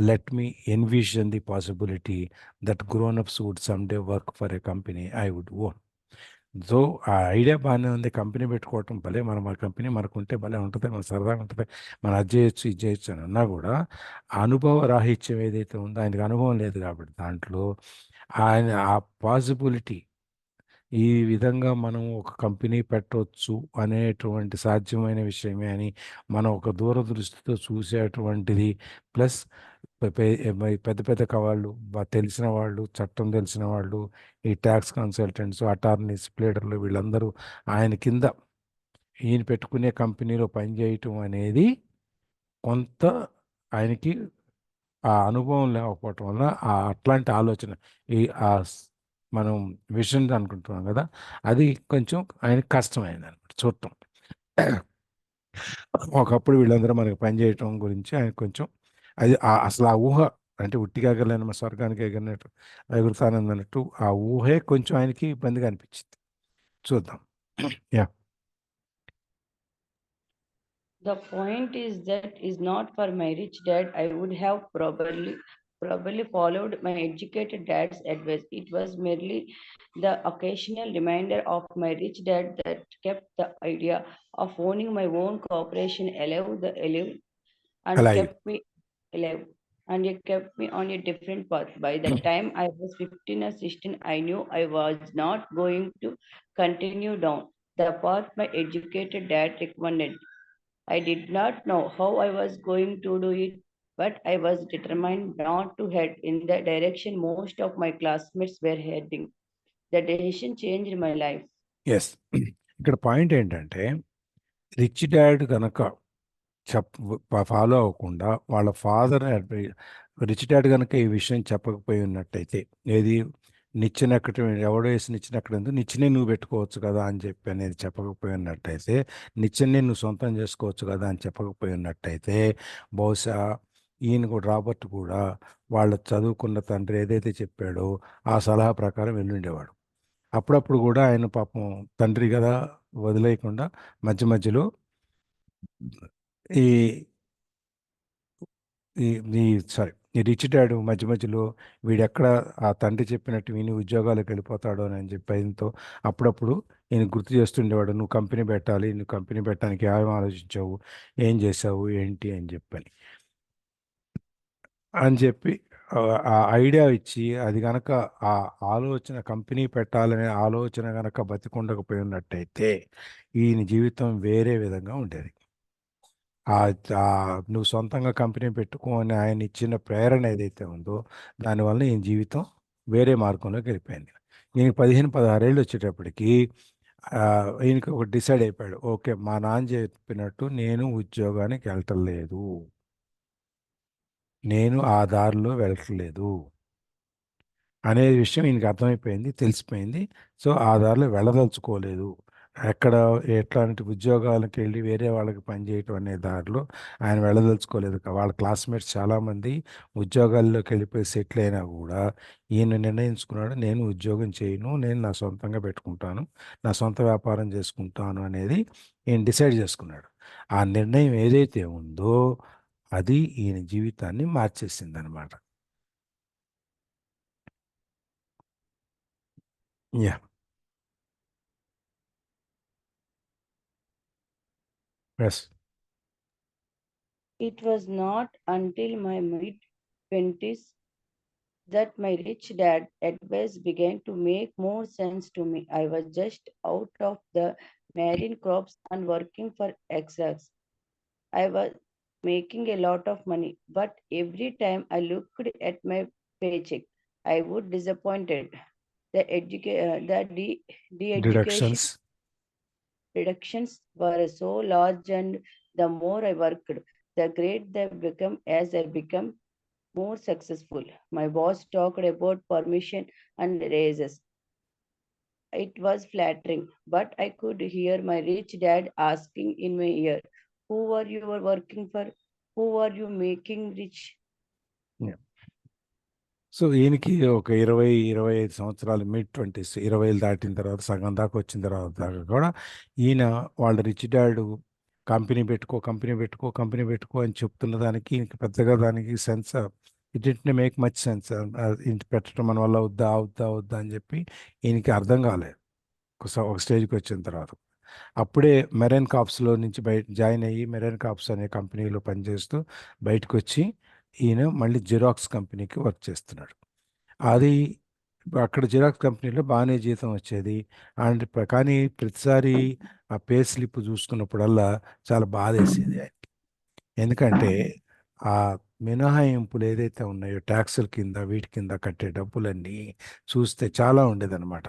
let me envision the possibility that grown-ups would someday work for a company I would own. So ఆ ఐడియా బాగానే ఉంది, కంపెనీ పెట్టుకోవటం భలే, మన కంపెనీ మనకుంటే భలే ఉంటుంది, మన సరదాగా ఉంటుంది, మనం అది చేయొచ్చు ఇది చేయొచ్చు అని అన్నా కూడా అనుభవ రాహిత్యం ఏదైతే ఉందో, ఆయనకు అనుభవం లేదు కాబట్టి దాంట్లో ఆయన ఆ పాసిబిలిటీ, ఈ విధంగా మనం ఒక కంపెనీ పెట్టవచ్చు అనేటువంటి సాధ్యమైన విషయమే అని మనం ఒక దూరదృష్టితో చూసేటువంటిది. ప్లస్ పెద్ద పెద్ద కవాళ్ళు, తెలిసిన వాళ్ళు, చట్టం తెలిసిన వాళ్ళు, ఈ ట్యాక్స్ కన్సల్టెంట్స్, అటార్నీస్, ప్లేడర్లు, వీళ్ళందరూ ఆయన కింద ఈయన పెట్టుకునే కంపెనీలో పనిచేయటం అనేది కొంత ఆయనకి ఆ అనుభవం లేకపోవటం వల్ల అట్లాంటి ఆలోచన, ఈ మనం విజన్ అనుకుంటున్నాం కదా, అది కొంచెం ఆయనకి కష్టమైంది అనమాట చూడటం. ఒకప్పుడు వీళ్ళందరూ మనకి పని చేయటం గురించి ఆయన కొంచెం అది అసలు ఆ ఊహ, అంటే ఉట్టిగా ఎగరలేని మా స్వర్గానికి ఎగిరినట్టు ఎగురుతానన్నట్టు ఆ ఊహే కొంచెం ఆయనకి ఇబ్బందిగా అనిపించింది. చూద్దాం. Yeah. The point is that is not for my rich dad. I would have probably followed my educated dad's advice. It was merely the occasional reminder of my rich dad that kept the idea of owning my own corporation alive and Alive. kept me alive. And it kept me on a different path. By the time I was 15 or 16, I knew I was not going to continue down the path my educated dad recommended. I did not know how I was going to do it, but I was determined not to head in the direction most of my classmates were heading. The decision changed my life. Yes. ఇక్కడ పాయింట్ ఏంటంటే, రిచ్ డాడ్ కనుక ఫాలో అవ్వకుండా వాళ్ళ ఫాదర్ రిచ్ డాడ్ కనుక ఈ విషయం చెప్పకపోయి ఉన్నట్టయితే, ఏది నిచ్చెన ఎక్కడం, ఎవడో వేసి నిచ్చెన ఎక్కడం, నిచ్చెనే నువ్వు పెట్టుకోవచ్చు కదా అని చెప్పి అనేది చెప్పకపోయి ఉన్నట్టయితే, నిచ్చెనే నువ్వు సొంతం చేసుకోవచ్చు కదా అని చెప్పకపోయి ఉన్నట్టయితే, బహుశా ఈయన కూడా, రాబర్ట్ కూడా వాళ్ళ చదువుకున్న తండ్రి ఏదైతే చెప్పాడో ఆ సలహా ప్రకారం వెళ్ళుండేవాడు. అప్పుడప్పుడు కూడా ఆయన పాపం తండ్రి కదా వదిలేయకుండా మధ్య మధ్యలో ఈ ఈ ఈ సారీ ఈ రిచ్ డాడ్ మధ్య మధ్యలో వీడెక్కడ ఆ తండ్రి చెప్పినట్టు విని ఉద్యోగాలకు వెళ్ళిపోతాడో అని చెప్పి ఆయనతో అప్పుడప్పుడు ఈయన గుర్తు చేస్తుండేవాడు, నువ్వు కంపెనీ పెట్టాలి, నువ్వు కంపెనీ పెట్టడానికి ఏం ఆలోచించావు, ఏం చేసావు ఏంటి అని చెప్పని అని చెప్పి ఆ ఐడియా ఇచ్చి, అది కనుక ఆ ఆలోచన కంపెనీ పెట్టాలనే ఆలోచన కనుక బతికుండకపోయి ఉన్నట్టయితే ఈయన జీవితం వేరే విధంగా ఉండేది. నువ్వు సొంతంగా కంపెనీ పెట్టుకో అని ఆయన ఇచ్చిన ప్రేరణ ఏదైతే ఉందో దానివల్ల ఈయన జీవితం వేరే మార్గంలోకి వెళ్ళిపోయింది. ఈయనకి 15-16 ఏళ్ళు వచ్చేటప్పటికి ఈయనకి ఒక డిసైడ్ అయిపోయాడు, ఓకే మా నాన్న చెప్పినట్టు నేను ఉద్యోగానికి వెళ్ళటం లేదు, నేను ఆ దారిలో వెళ్ళట్లేదు అనే విషయం ఈయనకి అర్థమైపోయింది, తెలిసిపోయింది. సో ఆ దారిలో వెళ్ళదలుచుకోలేదు. ఎక్కడ ఎట్లాంటి ఉద్యోగాలకు వెళ్ళి వేరే వాళ్ళకి పనిచేయటం అనే దారిలో ఆయన వెళ్ళదలుచుకోలేదు. వాళ్ళ క్లాస్మేట్స్ చాలామంది ఉద్యోగాల్లోకి వెళ్ళిపోయి సెటిల్ అయినా కూడా ఈయన నిర్ణయించుకున్నాడు, నేను ఉద్యోగం చేయను, నేను నా సొంతంగా పెట్టుకుంటాను, నా సొంత వ్యాపారం చేసుకుంటాను అనేది ఈయన డిసైడ్ చేసుకున్నాడు. ఆ నిర్ణయం ఏదైతే ఉందో అది ఈయన జీవితాన్ని మార్చేసింది అనమాట. Yeah. Yes. It was not until my mid-20s that my rich dad advice began to make more sense to me. I was just out of the marine crops and working for Exxon. I was making a lot of money, but every time I looked at my paycheck, I was disappointed. The education Deductions. reductions were so large, and the more I worked, the greater they become as I become more successful. My boss talked about permission and raises. It was flattering, but I could hear my rich dad asking in my ear, who are you working for? Who are you making rich? So ఈయనకి ఒక 20-25 సంవత్సరాలు మిడ్-20s 20 దాటిన తర్వాత సగం దాకా వచ్చిన తర్వాత దాకా కూడా ఈయన వాళ్ళ రిచ్ డాడ్ కంపెనీ పెట్టుకో అని చెప్తున్న దానికి ఈయనకి పెద్దగా దానికి sense it didn't make much sense. ఇంటి పెట్టడం మన వల్ల అవుద్దా అని చెప్పి ఈయనకి అర్థం కాలేదు ఒక స్టేజ్కి వచ్చిన తర్వాత. అప్పుడే మెరైన్ కాప్స్లో నుంచి జాయిన్ అయ్యి మెరైన్ కాప్స్ అనే కంపెనీలో పనిచేస్తూ బయటకు వచ్చి ఈయన మళ్ళీ జిరాక్స్ కంపెనీకి వర్క్ చేస్తున్నాడు. అది అక్కడ జిరాక్స్ కంపెనీలో బాగానే జీతం వచ్చేది. అండ్ కానీ ప్రతిసారి ఆ పే స్లిప్ చూసుకున్నప్పుడల్లా చాలా బాధేసేది ఆయనకి. ఎందుకంటే ఆ మినహాయింపులు ఏదైతే ఉన్నాయో ట్యాక్సుల కింద వీటి కింద కట్టే డబ్బులన్నీ చూస్తే చాలా ఉండేదన్నమాట.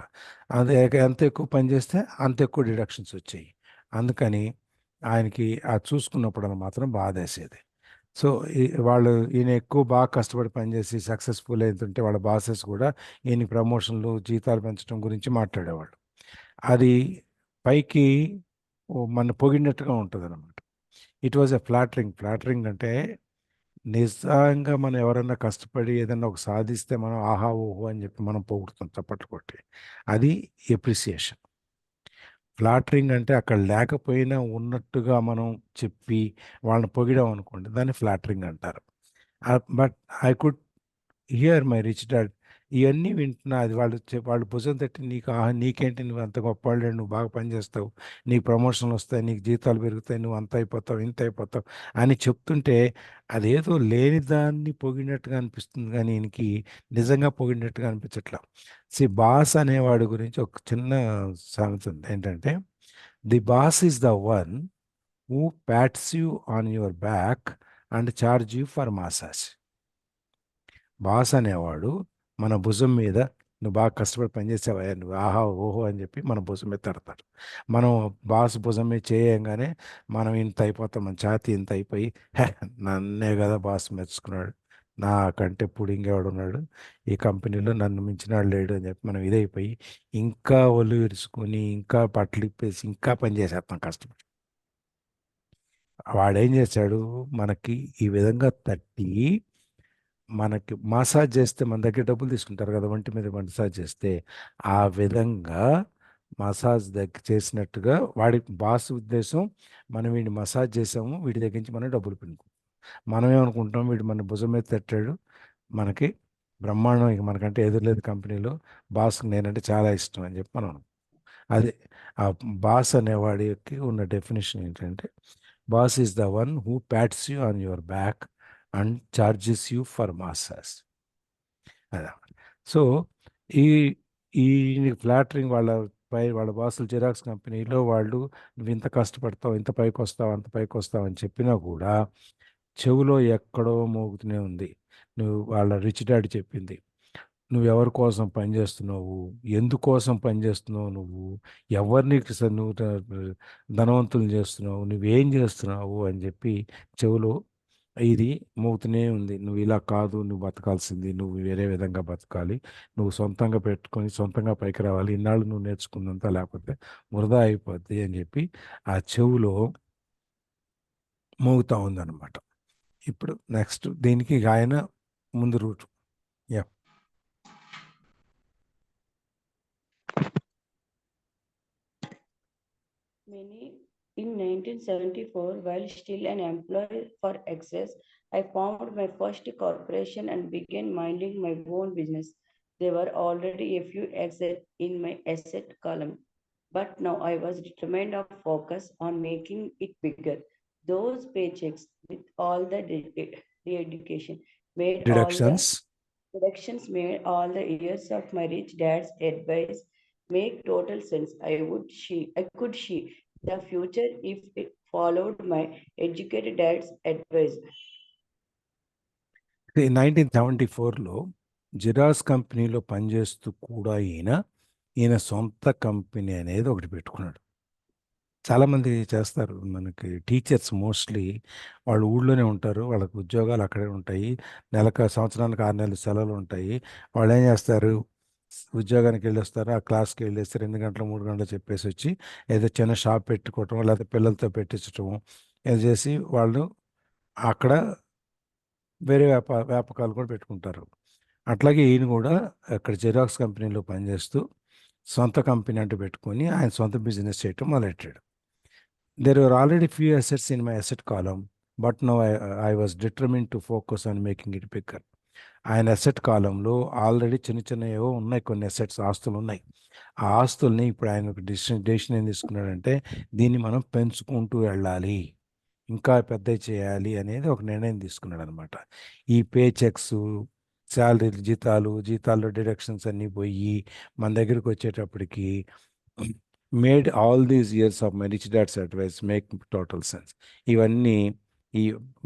అదే ఎంత ఎక్కువ పని చేస్తే అంత ఎక్కువ డిడక్షన్స్ వచ్చాయి. అందుకని ఆయనకి అది చూసుకున్నప్పుడు మాత్రం బాధేసేది. సో ఈయన ఎక్కువ బాగా కష్టపడి పనిచేసి సక్సెస్ఫుల్ అవుతుంటే వాళ్ళ బాసెస్ కూడా ఈయన ప్రమోషన్లు జీతాలు పెంచడం గురించి మాట్లాడేవాళ్ళు. అది పైకి మన పొగిడినట్టుగా ఉంటుంది అనమాట. ఇట్ వాజ్ ఎ ఫ్లాటరింగ్ అంటే నిజంగా మనం ఎవరైనా కష్టపడి ఏదైనా ఒక సాధిస్తే మనం ఆహా ఓహో అని చెప్పి మనం పొగుడుతాం చప్పట్లు కొట్టి. అది ఎప్రిసియేషన్. ఫ్లాటరింగ్ అంటే అక్కడ లేకపోయినా ఉన్నట్టుగా మనం చెప్పి వాళ్ళని పొగిడాం అనుకోండి, దాన్ని ఫ్లాటరింగ్ అంటారు. But I could hear my rich dad ఇవన్నీ వింటున్నా. అది వాళ్ళు భుజం తట్టి నీకేంటి నువ్వు అంత గొప్పవాళ్ళు, నువ్వు బాగా పనిచేస్తావు, నీకు ప్రమోషన్లు వస్తాయి, నీకు జీతాలు పెరుగుతాయి, నువ్వు అంత అయిపోతావు ఇంత అయిపోతావు అని చెప్తుంటే అదేదో లేని దాన్ని పొగిడినట్టుగా అనిపిస్తుంది, కానీ ఈయనకి నిజంగా పొగిడినట్టుగా అనిపించట్లా. బాస్ అనేవాడి గురించి ఒక చిన్న సామెత ఉంది ఏంటంటే, the boss is the one who pats you on your back and charge you for massage. Boss అనేవాడు మన భుజం మీద నువ్వు బాగా కష్టపడి పనిచేసావా, నువ్వు ఆహా ఓహో అని చెప్పి మన భుజం మీద తడతాడు. మనం బాస్ భుజం మీద చేయంగానే మనం ఇంత అయిపోతాం, మన ఛాతీ ఇంత అయిపోయి నన్నే కదా బాస్ మెచ్చుకున్నాడు, నాకంటే పుడింగేవాడు ఉన్నాడు ఈ కంపెనీలో, నన్ను మించినాడు లేడు అని చెప్పి మనం ఇదైపోయి ఇంకా ఒళ్ళు విరుచుకొని ఇంకా బట్టలు ఇప్పేసి ఇంకా పని చేసేస్తాం కష్టపడి. వాడేం చేశాడు, మనకి ఈ విధంగా తట్టి మనకి మసాజ్ చేస్తే మన దగ్గర డబ్బులు తీసుకుంటారు కదా, ఒంటి మీద మసాజ్ చేస్తే ఆ విధంగా మసాజ్ చేసినట్టుగా వాడి బాస్ ఉద్దేశం, మనం వీడిని మసాజ్ చేసాము, వీడి దగ్గర నుంచి మనం డబ్బులు పిండుకుంటాం. మనం ఏమనుకుంటాం, వీడు మన భుజం మీద తట్టాడు, మనకి బ్రహ్మాండం, ఇక మనకంటే ఎదురులేదు కంపెనీలో, బాస్కి నేనంటే చాలా ఇష్టం అని చెప్పి మనం అదే ఆ బాస్ అనేవాడికి ఉన్న డెఫినేషన్ ఏంటంటే, boss is the one who pats you on your back and charges you for massage. అదే. సో ఈ ఈ ఫ్లాటరింగ్ వాళ్ళ బాసులు జిరాక్స్ కంపెనీలో వాళ్ళు నువ్వు ఇంత కష్టపడతావు, ఇంత పైకి వస్తావు, అంత పైకి వస్తావు అని చెప్పినా కూడా చెవులో ఎక్కడో మోగుతూనే ఉంది. వాళ్ళ రిచ్ డాడీ చెప్పింది, నువ్వు ఎవరి కోసం పనిచేస్తున్నావు, ఎందుకోసం పనిచేస్తున్నావు, నువ్వు ఎవరిని నువ్వు ధనవంతులు చేస్తున్నావు, నువ్వేం చేస్తున్నావు అని చెప్పి చెవులో ఇది మోగుతూనే ఉంది. నువ్వు ఇలా కాదు, నువ్వు బతకాల్సింది, నువ్వు వేరే విధంగా బతకాలి, నువ్వు సొంతంగా పెట్టుకొని సొంతంగా పైకి రావాలి, ఇన్నాళ్ళు నువ్వు నేర్చుకున్నంత లేకపోతే వృధా అయిపోద్ది అని చెప్పి ఆ చెవులో మోగుతూ ఉందన్నమాట. ఇప్పుడు నెక్స్ట్ దీనికి ఆయన ముందు route. Yeah. In 1974, while still an employee for Access, I formed my first corporation and began minding my own business. There were already a few assets in my asset column, but now I was determined to focus on making it bigger. Those paychecks with all the education made all the deductions deductions made all the years of my rich dad's advice make total sense. I could see the future if it followed my educated dad's advice. 1974లో జిరాక్స్ కంపెనీలో పనిచేస్తూ కూడా ఈయన సొంత కంపెనీ అనేది ఒకటి పెట్టుకున్నాడు. చాలామంది చేస్తారు. మనకి టీచర్స్ మోస్ట్లీ వాళ్ళు ఊళ్ళోనే ఉంటారు. వాళ్ళకి ఉద్యోగాలు అక్కడే ఉంటాయి. సంవత్సరానికి 6 నెలలు సెలవులు ఉంటాయి. వాళ్ళు ఏం చేస్తారు, ఉద్యోగానికి వెళ్ళొస్తారు, ఆ క్లాస్కి వెళ్ళేసి 2 గంటలు 3 గంటలు చెప్పేసి వచ్చి ఏదో చిన్న షాప్ పెట్టుకోవటం, లేకపోతే పిల్లలతో పెట్టించటం ఏదో చేసి వాళ్ళు అక్కడ వేరే వ్యాపకాలు కూడా పెట్టుకుంటారు. అట్లాగే ఈయన కూడా అక్కడ జిరాక్స్ కంపెనీలో పనిచేస్తూ సొంత కంపెనీ అంటూ పెట్టుకొని ఆయన సొంత బిజినెస్ చేయటం మొదలెట్టాడు. There were already few assets in my asset column, but now I was determined to focus on making it bigger. ఆయన అసెట్ కాలంలో ఆల్రెడీ చిన్న చిన్న ఏవో ఉన్నాయి, కొన్ని అసెట్స్ ఆస్తులు ఉన్నాయి. ఆ ఆస్తుల్ని ఇప్పుడు ఆయన ఒక డెసిషన్ ఏం తీసుకున్నాడంటే దీన్ని మనం పెంచుకుంటూ వెళ్ళాలి, ఇంకా పెద్దవి చేయాలి అనేది ఒక నిర్ణయం తీసుకున్నాడు అనమాట. ఈ పే చెక్స్, శాలరీలు, జీతాల్లో డిడక్షన్స్ అన్నీ పోయి మన దగ్గరికి వచ్చేటప్పటికి made all these years of my rich dad's advice make total sense. ఇవన్నీ ఈ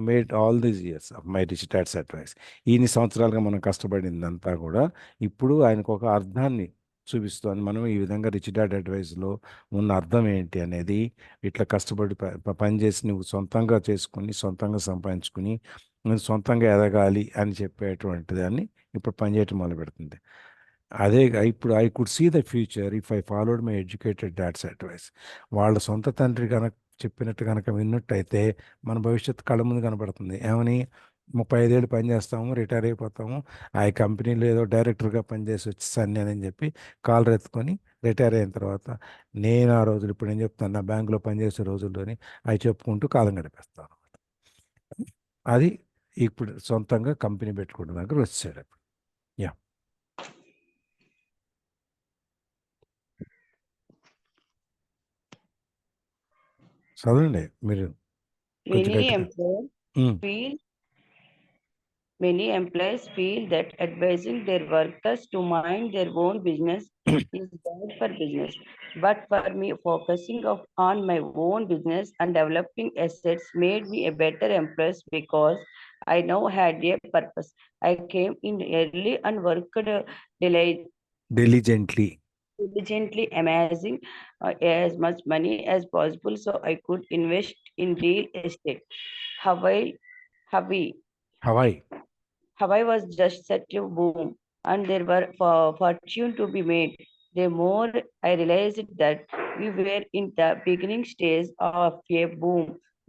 made all these years of my rich dad's advice, ఇన్ని సంవత్సరాలుగా మనం కష్టపడిందంతా కూడా ఇప్పుడు ఆయనకు ఒక అర్థాన్ని చూపిస్తుంది. మనం ఈ విధంగా రిచ్ డాడ్ అడ్వైస్లో ఉన్న అర్థం ఏంటి అనేది, ఇట్లా కష్టపడి పనిచేసి నువ్వు సొంతంగా చేసుకుని సొంతంగా సంపాదించుకుని నువ్వు సొంతంగా ఎదగాలి అని చెప్పేటువంటి దాన్ని ఇప్పుడు పనిచేయటం మొదలు పెడుతుంది. అదే ఇప్పుడు I could see the future if I followed my educated dad's advice. వాళ్ళ సొంత తండ్రి కనుక చెప్పినట్టు కనుక విన్నట్టయితే మన భవిష్యత్తు కళ్ళ ముందు కనబడుతుంది. ఏమని, 35 ఏళ్ళు పనిచేస్తాము, రిటైర్ అయిపోతాము, ఆ కంపెనీలో ఏదో డైరెక్టర్గా పనిచేసి వచ్చేసాను అని చెప్పి కాలర్ ఎత్తుకొని రిటైర్ అయిన తర్వాత నేను ఆ రోజులు ఇప్పుడు నేను చెప్తాను నా బ్యాంకులో పనిచేసే రోజుల్లోని అవి చెప్పుకుంటూ కాలం గడిపేస్తాను. అది ఇప్పుడు సొంతంగా కంపెనీ పెట్టుకుంటున్న దగ్గర వచ్చాడు. ఇప్పుడు యా, చదవండి మీరు కొంచెం Many గట్టిగా. employers feel Many employees feel that advising their workers to mind their own business is bad for business. But for me, focusing on my own business and developing assets made me a better employee because I now had a purpose. I came in early and worked diligently, amassing as much money as possible so I could invest in real estate. Hawaii was just such a boom, and there were fortune to be made. The more I realized that we were in the beginning stage of a boom,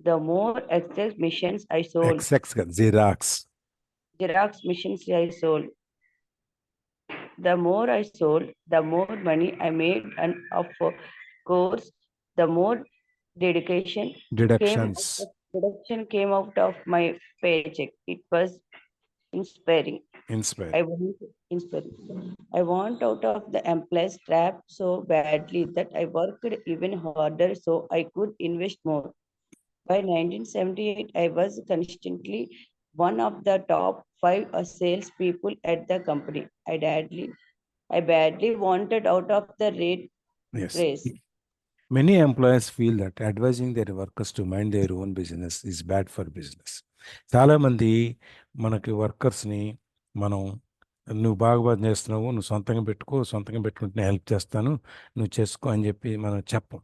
the more Xerox machines I sold. Xerox machines I sold. The more I sold, the more money I made, and of course, the more deduction came out of my paycheck. It was inspiring. I want out of the employees trap so badly that I worked even harder so I could invest more. By 1978, I was constantly one of the top 5 sales people at the company. I badly wanted out of the race. Many employers feel that advising their workers to mind their own business is bad for business. చాలామంది మనకి వర్కర్స్ని మనం నువ్వు బాగా చేస్తున్నావు, నువ్వు సొంతంగా పెట్టుకుంటే నేను హెల్ప్ చేస్తాను, నువ్వు చేసుకో అని చెప్పి మనం చెప్పం.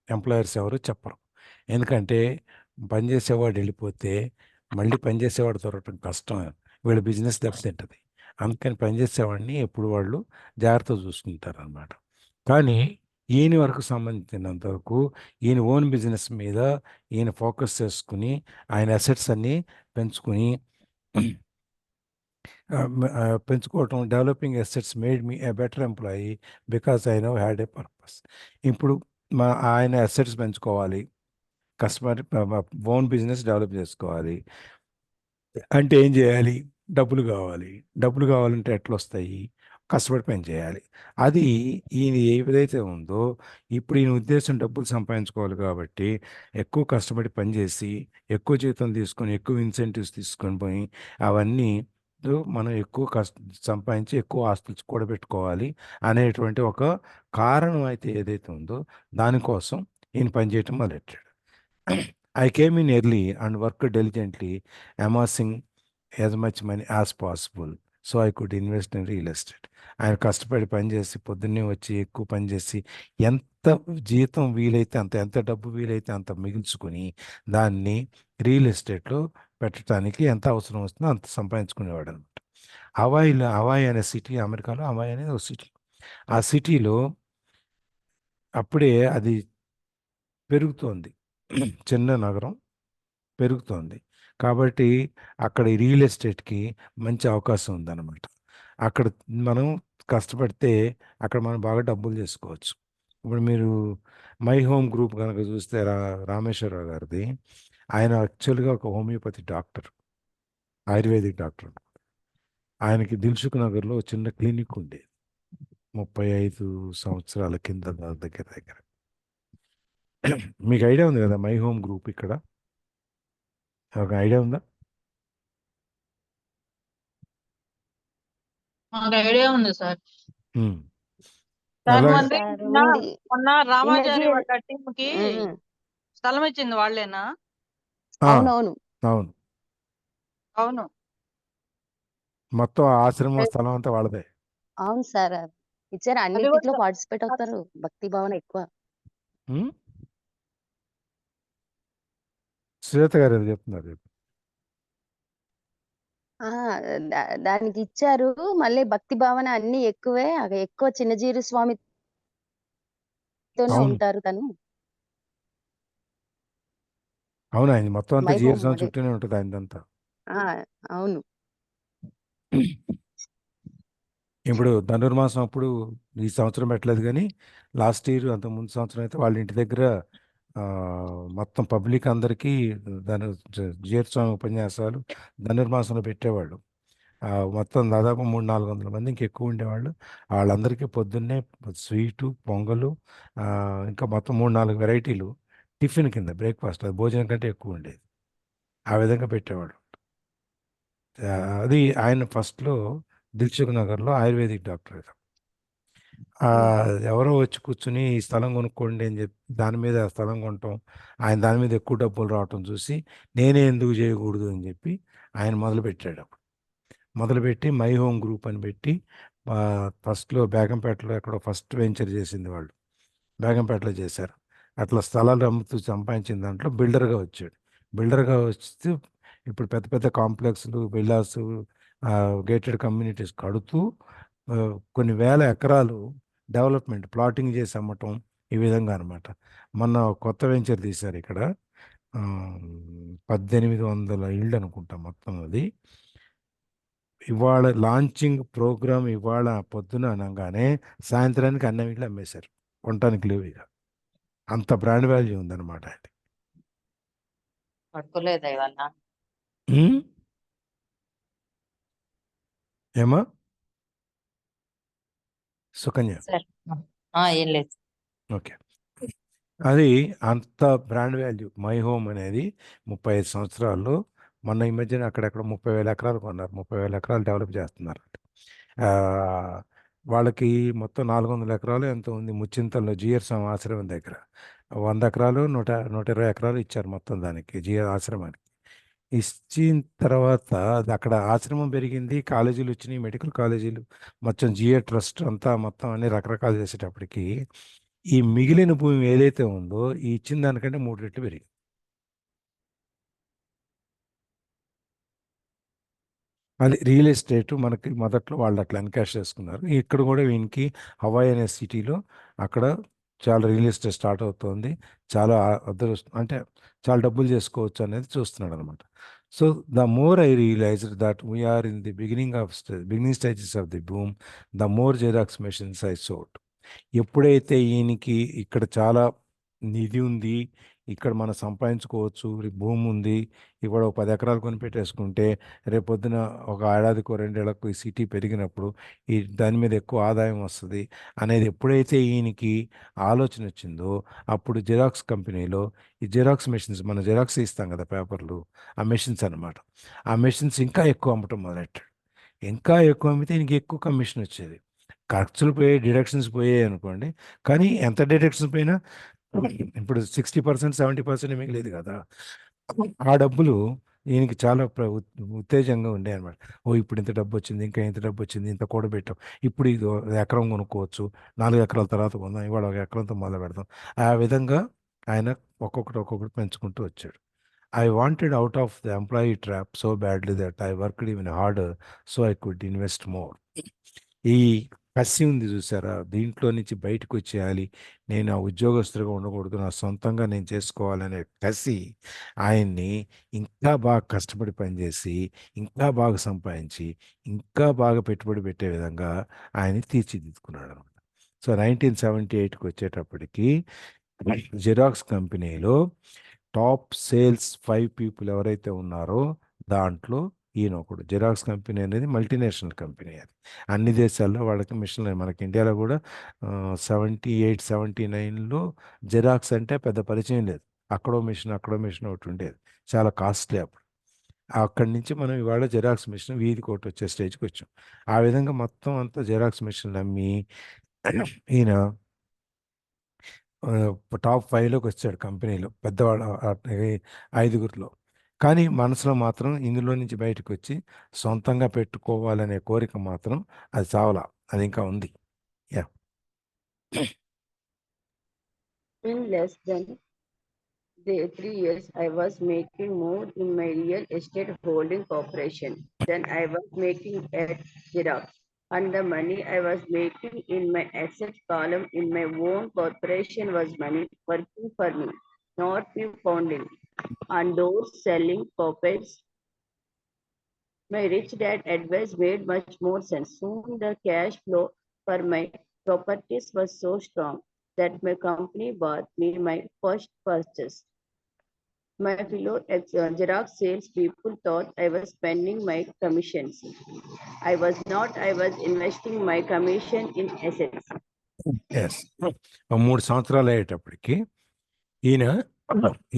ఎంప్లాయర్స్ ఎవరు చెప్పరు. ఎందుకంటే పనిచేసేవాడు వెళ్ళిపోతే మళ్ళీ పనిచేసేవాడు దొరకటం కష్టం, వీళ్ళ బిజినెస్ దెబ్బతింటుంది. అందుకని పనిచేసేవాడిని ఎప్పుడు వాళ్ళు జాగ్రత్తగా చూసుకుంటారు అన్నమాట. కానీ ఈయన వరకు సంబంధించినంత వరకు ఈయన ఓన్ బిజినెస్ మీద ఈయన ఫోకస్ చేసుకుని ఆయన అసెట్స్ అన్నీ పెంచుకోవటం, developing assets made me a better employee because I no had a purpose. ఇప్పుడు ఆయన అసెట్స్ పెంచుకోవాలి, కస్టమర్ ఓన్ బిజినెస్ డెవలప్ చేసుకోవాలి అంటే ఏం చేయాలి, డబ్బులు కావాలంటే ఎట్లా వస్తాయి, కష్టపడి పని చేయాలి. అది ఈయన ఏదైతే ఉందో ఇప్పుడు ఈయన ఉద్దేశం డబ్బులు సంపాదించుకోవాలి కాబట్టి ఎక్కువ కష్టపడి పనిచేసి ఎక్కువ జీతం తీసుకొని ఎక్కువ ఇన్సెంటివ్స్ తీసుకొని పోయి అవన్నీ మనం ఎక్కువ సంపాదించి ఎక్కువ ఆస్తులు కూడబెట్టుకోవాలి అనేటువంటి ఒక కారణం అయితే ఏదైతే ఉందో దానికోసం ఈయన పనిచేయటం మొదలెట్టాడు. I came in early and worked diligently, amassing as much money as possible so I could invest in real estate. ఆయన కష్టపడి పనిచేసి పొద్దున్నే వచ్చి ఎక్కువ పనిచేసి ఎంత జీతం వీలైతే అంత, ఎంత డబ్బు వీలైతే అంత మిగుల్చుకొని దాన్ని రియల్ ఎస్టేట్లో పెట్టడానికి ఎంత అవసరం వస్తుందో అంత సంపాదించుకునేవాడు అనమాట. హవాయి అనే సిటీ, అమెరికాలో హవాయి అనేది ఒక సిటీ. ఆ సిటీలో అప్పుడే అది పెరుగుతోంది, చిన్న నగరం పెరుగుతోంది కాబట్టి అక్కడ రియల్ ఎస్టేట్కి మంచి అవకాశం ఉందన్నమాట. అక్కడ మనం కష్టపడితే అక్కడ మనం బాగా డబ్బులు చేసుకోవచ్చు. ఇప్పుడు మీరు మై హోమ్ గ్రూప్ కనుక చూస్తే రామేశ్వరరావు గారిది, ఆయన యాక్చువల్గా ఒక హోమియోపతి డాక్టర్, ఆయుర్వేదిక్ డాక్టర్. ఆయనకి దిల్సుఖ్ నగర్లో చిన్న క్లినిక్ ఉండేది 35 సంవత్సరాల కింద దగ్గర దగ్గర. మీకు ఐడియా ఉంది కదా మై హోమ్ గ్రూప్ ఇక్కడ? ఒక ఐడియా ఉందా? మాకు ఐడియా ఉంది సార్. ఉమ్. సార్ అలాగే మరి సార్ మొన్న ఉంది. మొన్న రామాచారి మధ్య- వాళ్ళ టీంకి స్థలం ఇచ్చింది వాళ్ళేనా? ఆ, అవునవును. అవును, అవును. మొత్తం ఆ ఆశ్రమం స్థలం అంతా వాళ్ళదే. అవును సార్. ఇచ్చారు, అది అన్నిటిలో కూడా పార్టిసిపేట్ అవుతారు, భక్తి భావన ఎక్కువ. ఉమ్? శ్వేత గారు ఏదో చెప్తున్నారు. ఆ, దానికి ఇచ్చారు, మళ్ళీ భక్తి భావన అన్ని ఎక్కువే. ఎక్కువ చిన్నజీరు స్వామితోనే అవును, ఉంటారు తను. అవును, ఆయన మొత్తం అంతా మై హోమ్ జీవసం అదే. చుట్టూనే ఉంటుంది ఆయనంతా. ఆ, అవును. ఇప్పుడు ధనుర్మాసం అప్పుడు ఈ సంవత్సరం పెట్టలేదు కానీ లాస్ట్ ఇయర్ అంత ముందు సంవత్సరం అయితే వాళ్ళ ఇంటి దగ్గర మొత్తం పబ్లిక్ అందరికీ జీవస్వామి ఉపన్యాసాలు ధనుర్మాసంలో పెట్టేవాళ్ళు. మొత్తం దాదాపు 300-400 మంది ఇంకెక్కువ ఉండేవాళ్ళు. వాళ్ళందరికీ పొద్దున్నే స్వీటు, పొంగలు, ఇంకా మొత్తం 3-4 వెరైటీలు టిఫిన్ కింద, బ్రేక్ఫాస్ట్, అది భోజనం కంటే ఎక్కువ ఉండేది. ఆ విధంగా పెట్టేవాడు. అది ఆయన ఫస్ట్లో దిల్సుఖ్ నగర్లో ఆయుర్వేదిక్ డాక్టర్. ఎవరో వచ్చి కూర్చుని ఈ స్థలం కొనుక్కోండి అని చెప్పి దాని మీద ఆ స్థలం కొనటం, ఆయన దాని మీద ఎక్కువ డబ్బులు రావటం చూసి నేనే ఎందుకు చేయకూడదు అని చెప్పి ఆయన మొదలుపెట్టాడు. అప్పుడు మొదలుపెట్టి మై హోమ్ గ్రూప్ అని పెట్టి ఫస్ట్లో బేగంపేటలో ఎక్కడో ఫస్ట్ వెంచర్ చేసింది వాళ్ళు, బేగంపేటలో చేశారు. అట్లా స్థలాలు అమ్ముతూ సంపాదించిన దాంట్లో బిల్డర్గా వచ్చాడు. బిల్డర్గా వస్తే ఇప్పుడు పెద్ద పెద్ద కాంప్లెక్స్లు, విల్లాస్, గేటెడ్ కమ్యూనిటీస్ కడుతూ కొన్ని వేల ఎకరాలు డెవలప్మెంట్ ప్లాటింగ్ చేసి అమ్మటం, ఈ విధంగా అనమాట. మొన్న కొత్త వెంచర్ తీశారు ఇక్కడ, 1800 ఇళ్ళు అనుకుంటా మొత్తం అది. ఇవాళ లాంచింగ్ ప్రోగ్రామ్ ఇవాళ పొద్దున అనగానే సాయంత్రానికి అన్ని ఇళ్ళు అమ్మేశారు, కొనటానికి లేవు ఇక. అంత బ్రాండ్ వాల్యూ ఉందన్నమాట అది. పడుకోలేదా ఇవాళ? ఏమా సుకన్య? సార్ ఏం లేదు. ఓకే, అది అంత బ్రాండ్ వాల్యూ మై హోమ్ అనేది 35 సంవత్సరాల్లో. మొన్న ఈ మధ్యన అక్కడెక్కడ 30,000 ఎకరాలు కొన్నారు, 30,000 ఎకరాలు డెవలప్ చేస్తున్నారు. వాళ్ళకి మొత్తం 400 ఎకరాలు ఎంత ఉంది ముచ్చింతల్లో జిఆర్ ఆశ్రమం దగ్గర. 100 ఎకరాలు 120 ఎకరాలు ఇచ్చారు మొత్తం దానికి, జిఆర్ ఆశ్రమానికి. ఇచ్చిన తర్వాత అది అక్కడ ఆశ్రమం పెరిగింది, కాలేజీలు వచ్చినాయి, మెడికల్ కాలేజీలు, మొత్తం జిఆర్ ట్రస్ట్ అంతా మొత్తం అన్ని రకరకాలు చేసేటప్పటికి ఈ మిగిలిన భూమి ఏదైతే ఉందో ఈ ఇచ్చిన దానికంటే 3 రెట్లు పెరిగింది. అది రియల్ ఎస్టేట్ మనకి మొదట్లో వాళ్ళు అట్లా ఎన్కాష్ చేసుకున్నారు. ఇక్కడ కూడా వీనికి హవాయి అనే సిటీలో అక్కడ చాలా రియల్ ఎస్టేట్ స్టార్ట్ అవుతుంది. చాలా అంటే చాలా డబ్బులు చేసుకోవచ్చు అనేది చూస్తున్నాడు అనమాట. So the more I realized that we're in the beginning stages of the boom, the more Xerox machines I sold. ఎప్పుడైతే ఈయనకి ఇక్కడ చాలా నిధి ఉంది, ఇక్కడ మనం సంపాదించుకోవచ్చు. భూమి ఉంది, ఇక్కడ ఒక 10 ఎకరాలు కొని పెట్టేసుకుంటే రేపొద్దున ఒక ఏడాదికో 2 ఏళ్లకు ఈ సిటీ పెరిగినప్పుడు ఈ దాని మీద ఎక్కువ ఆదాయం వస్తుంది అనేది ఎప్పుడైతే ఈయనకి ఆలోచన వచ్చిందో అప్పుడు జిరాక్స్ కంపెనీలో ఈ జిరాక్స్ మెషిన్స్, మన జిరాక్స్ ఇస్తాం కదా పేపర్లు, ఆ మెషిన్స్ అన్నమాట. ఆ మెషిన్స్ ఇంకా ఎక్కువ అమ్మటం మొదలెట్టాడు. ఇంకా ఎక్కువ అమ్మితే ఈయనకి ఎక్కువ కమిషన్ వచ్చేది. ఖర్చులు పోయాయి, డిడక్షన్స్ పోయాయి అనుకోండి, కానీ ఎంత డిడక్షన్స్ పోయినా ఇప్పుడు 60% 70% మిగిలేదు కదా. ఆ డబ్బులు ఈయనకి చాలా ఉత్తేజంగా ఉండే అనమాట. ఓ ఇప్పుడు ఇంత డబ్బు వచ్చింది, ఇంకా ఇంత డబ్బు వచ్చింది, ఇంత కూడబెట్టాం, ఇప్పుడు ఇది ఎకరం కొనుక్కోవచ్చు, 4 ఎకరాల తర్వాత కొందాం, ఇవాళ ఒక ఎకరంతో మొదలు పెడదాం. ఆ విధంగా ఆయన ఒక్కొక్కటి పెంచుకుంటూ వచ్చాడు. I wanted out of the employee trap so badly that I worked even harder so I could invest more. ఈ కసి ఉంది చూసారా, దీంట్లో నుంచి బయటకు వచ్చేయాలి, నేను ఆ ఉద్యోగస్తులుగా ఉండకూడదు, నా సొంతంగా నేను చేసుకోవాలనే కసి ఆయన్ని ఇంకా బాగా కష్టపడి పనిచేసి, ఇంకా బాగా సంపాదించి, ఇంకా బాగా పెట్టుబడి పెట్టే విధంగా ఆయన తీర్చిదిద్దుకున్నాడు అనమాట. సో 1978కి వచ్చేటప్పటికి జిరాక్స్ కంపెనీలో టాప్ సేల్స్ 5 పీపుల్ ఎవరైతే ఉన్నారో దాంట్లో ఈయన ఒకడు. జిరాక్స్ కంపెనీ అనేది మల్టీనేషనల్ కంపెనీ. అది అన్ని దేశాల్లో వాళ్ళకి మిషన్లు, మనకి ఇండియాలో కూడా 78 79లో జిరాక్స్ అంటే పెద్ద పరిచయం లేదు. అక్కడో మిషన్ ఒకటి ఉండేది, చాలా కాస్ట్లీ అప్పుడు. అక్కడి నుంచి మనం ఇవాళ జిరాక్స్ మిషన్ వీధికి ఒకటి వచ్చే స్టేజ్కి వచ్చాం. ఆ విధంగా మొత్తం అంతా జిరాక్స్ మిషన్లు అమ్మి ఈయన టాప్ 5లోకి వచ్చాడు కంపెనీలో, పెద్దవాడు 5గురిలో. కానీ మనసులో మాత్రం ఇందులో నుంచి బయటకు వచ్చి సొంతంగా పెట్టుకోవాలనే కోరిక మాత్రం అది చావలా, అది ఇంకా ఉంది. Yeah In less than 3 years, I was making more in my real estate holding corporation than I was making at Xerox. And the money I was making in my assets column in my own corporation was money working for me, not me pounding on doors selling copies. My rich dad advice made much more sense. Soon the cash flow for my properties was so strong that my company bought me my first purchase. My fellow Xerox sales people thought I was spending my commissions. I was not, I was investing my commission in assets. Yes 3 సంవత్సరాలు అయ్యేటప్పటికి ఈయన